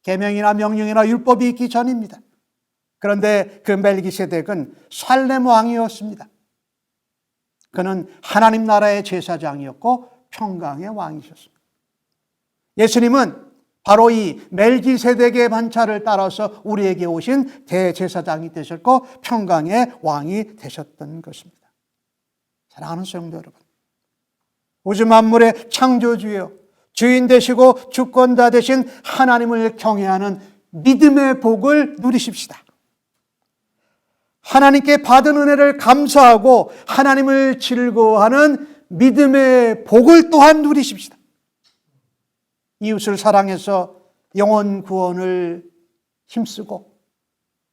계명이나 명령이나 율법이 있기 전입니다. 그런데 그 멜기세덱은 살렘 왕이었습니다. 그는 하나님 나라의 제사장이었고 평강의 왕이셨습니다. 예수님은 바로 이 멜기세덱의 반차를 따라서 우리에게 오신 대제사장이 되셨고 평강의 왕이 되셨던 것입니다. 사랑하는 성도 여러분, 우주 만물의 창조주여 주인 되시고 주권자 되신 하나님을 경외하는 믿음의 복을 누리십시다. 하나님께 받은 은혜를 감사하고 하나님을 즐거워하는 믿음의 복을 또한 누리십시다. 이웃을 사랑해서 영혼 구원을 힘쓰고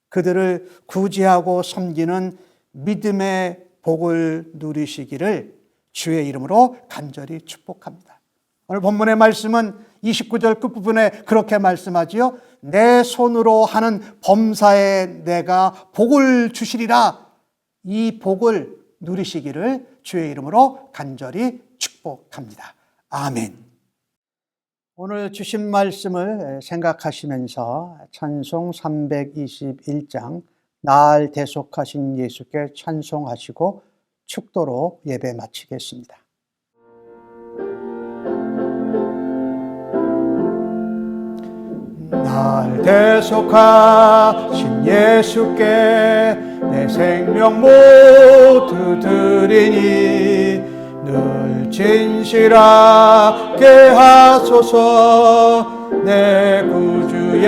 그들을 구제하고 섬기는 믿음의 복을 누리시기를 주의 이름으로 간절히 축복합니다. 오늘 본문의 말씀은 29절 끝부분에 그렇게 말씀하지요. 내 손으로 하는 범사에 내가 복을 주시리라. 이 복을 누리시기를 주의 이름으로 간절히 축복합니다. 아멘. 오늘 주신 말씀을 생각하시면서 찬송 321장 날 대속하신 예수께 찬송하시고 축도로 예배 마치겠습니다. 날 대속하신 예수께 내 생명 모두 드리니 늘 진실하게 하소서. 내 구주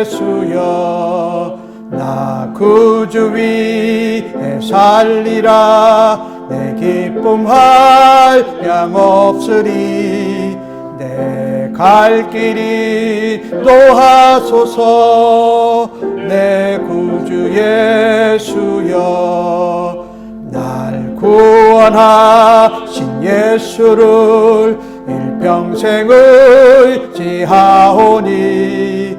예수여 나 구주 위에 살리라. 내 기쁨 한량 없으리. 내 갈 길이 도하소서. 내 구주 예수여 날 구원하신 예수를 일평생을 지하오니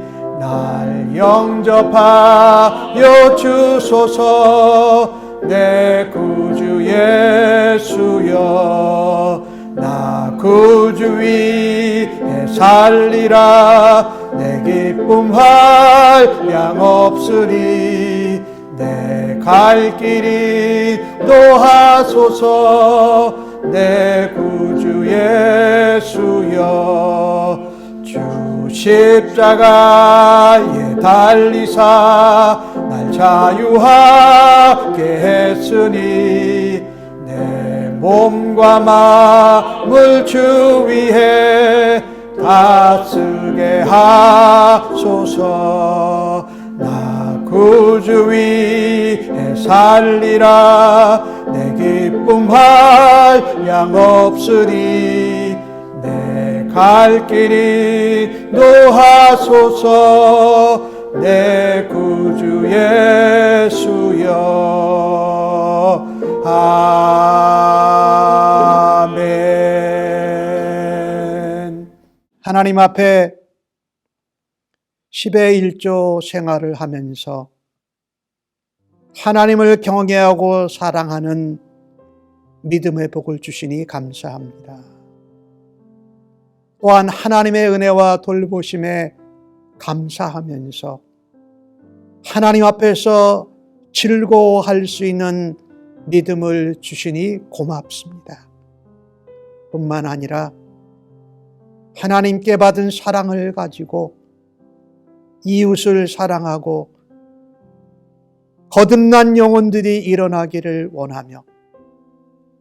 영접하여 주소서. 내 구주 예수여, 나 구주 위에 살리라. 내 기쁨 한량 없으리. 내 갈 길이 도하소서. 내 구주 예수여, 주 십자가에 달리사 날 자유하게 했으니 내 몸과 마음을 주 위에 다 쓰게 하소서. 나 구주 위에 살리라. 내 기쁨 한량 없으리. 내 갈 길이 노하소서. 내 구주 예수여. 아멘. 하나님 앞에 10의 1조 생활을 하면서 하나님을 경외하고 사랑하는 믿음의 복을 주시니 감사합니다. 또한 하나님의 은혜와 돌보심에 감사하면서 하나님 앞에서 즐거워할 수 있는 믿음을 주시니 고맙습니다. 뿐만 아니라 하나님께 받은 사랑을 가지고 이웃을 사랑하고 거듭난 영혼들이 일어나기를 원하며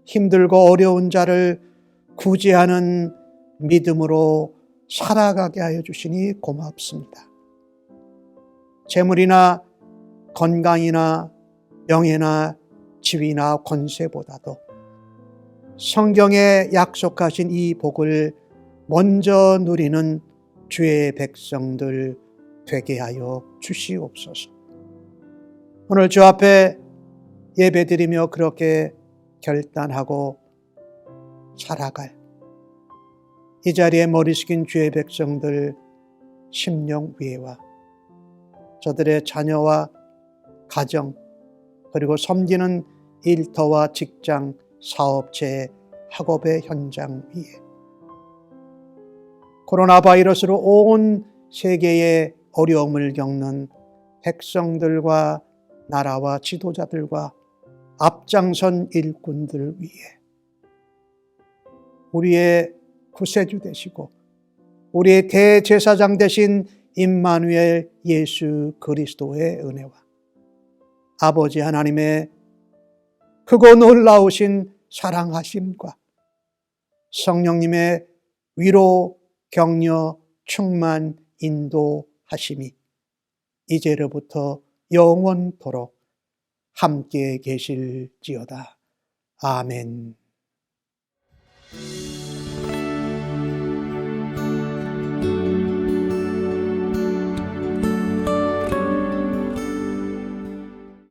힘들고 어려운 자를 구제하는 믿음으로 살아가게 하여 주시니 고맙습니다. 재물이나 건강이나 명예나 지위나 권세보다도 성경에 약속하신 이 복을 먼저 누리는 주의 백성들 되게 하여 주시옵소서. 오늘 주 앞에 예배드리며 그렇게 결단하고 살아갈 이 자리에 머리 숙인 주의 백성들 심령 위에와 저들의 자녀와 가정 그리고 섬기는 일터와 직장, 사업체, 학업의 현장 위에 코로나 바이러스로 온 세계에 어려움을 겪는 백성들과 나라와 지도자들과 앞장선 일꾼들 위에 우리의 구세주 되시고 우리의 대제사장 되신 임마누엘 예수 그리스도의 은혜와 아버지 하나님의 크고 놀라우신 사랑하심과 성령님의 위로, 격려, 충만, 인도하심이 이제로부터 영원토록 함께 계실지어다. 아멘.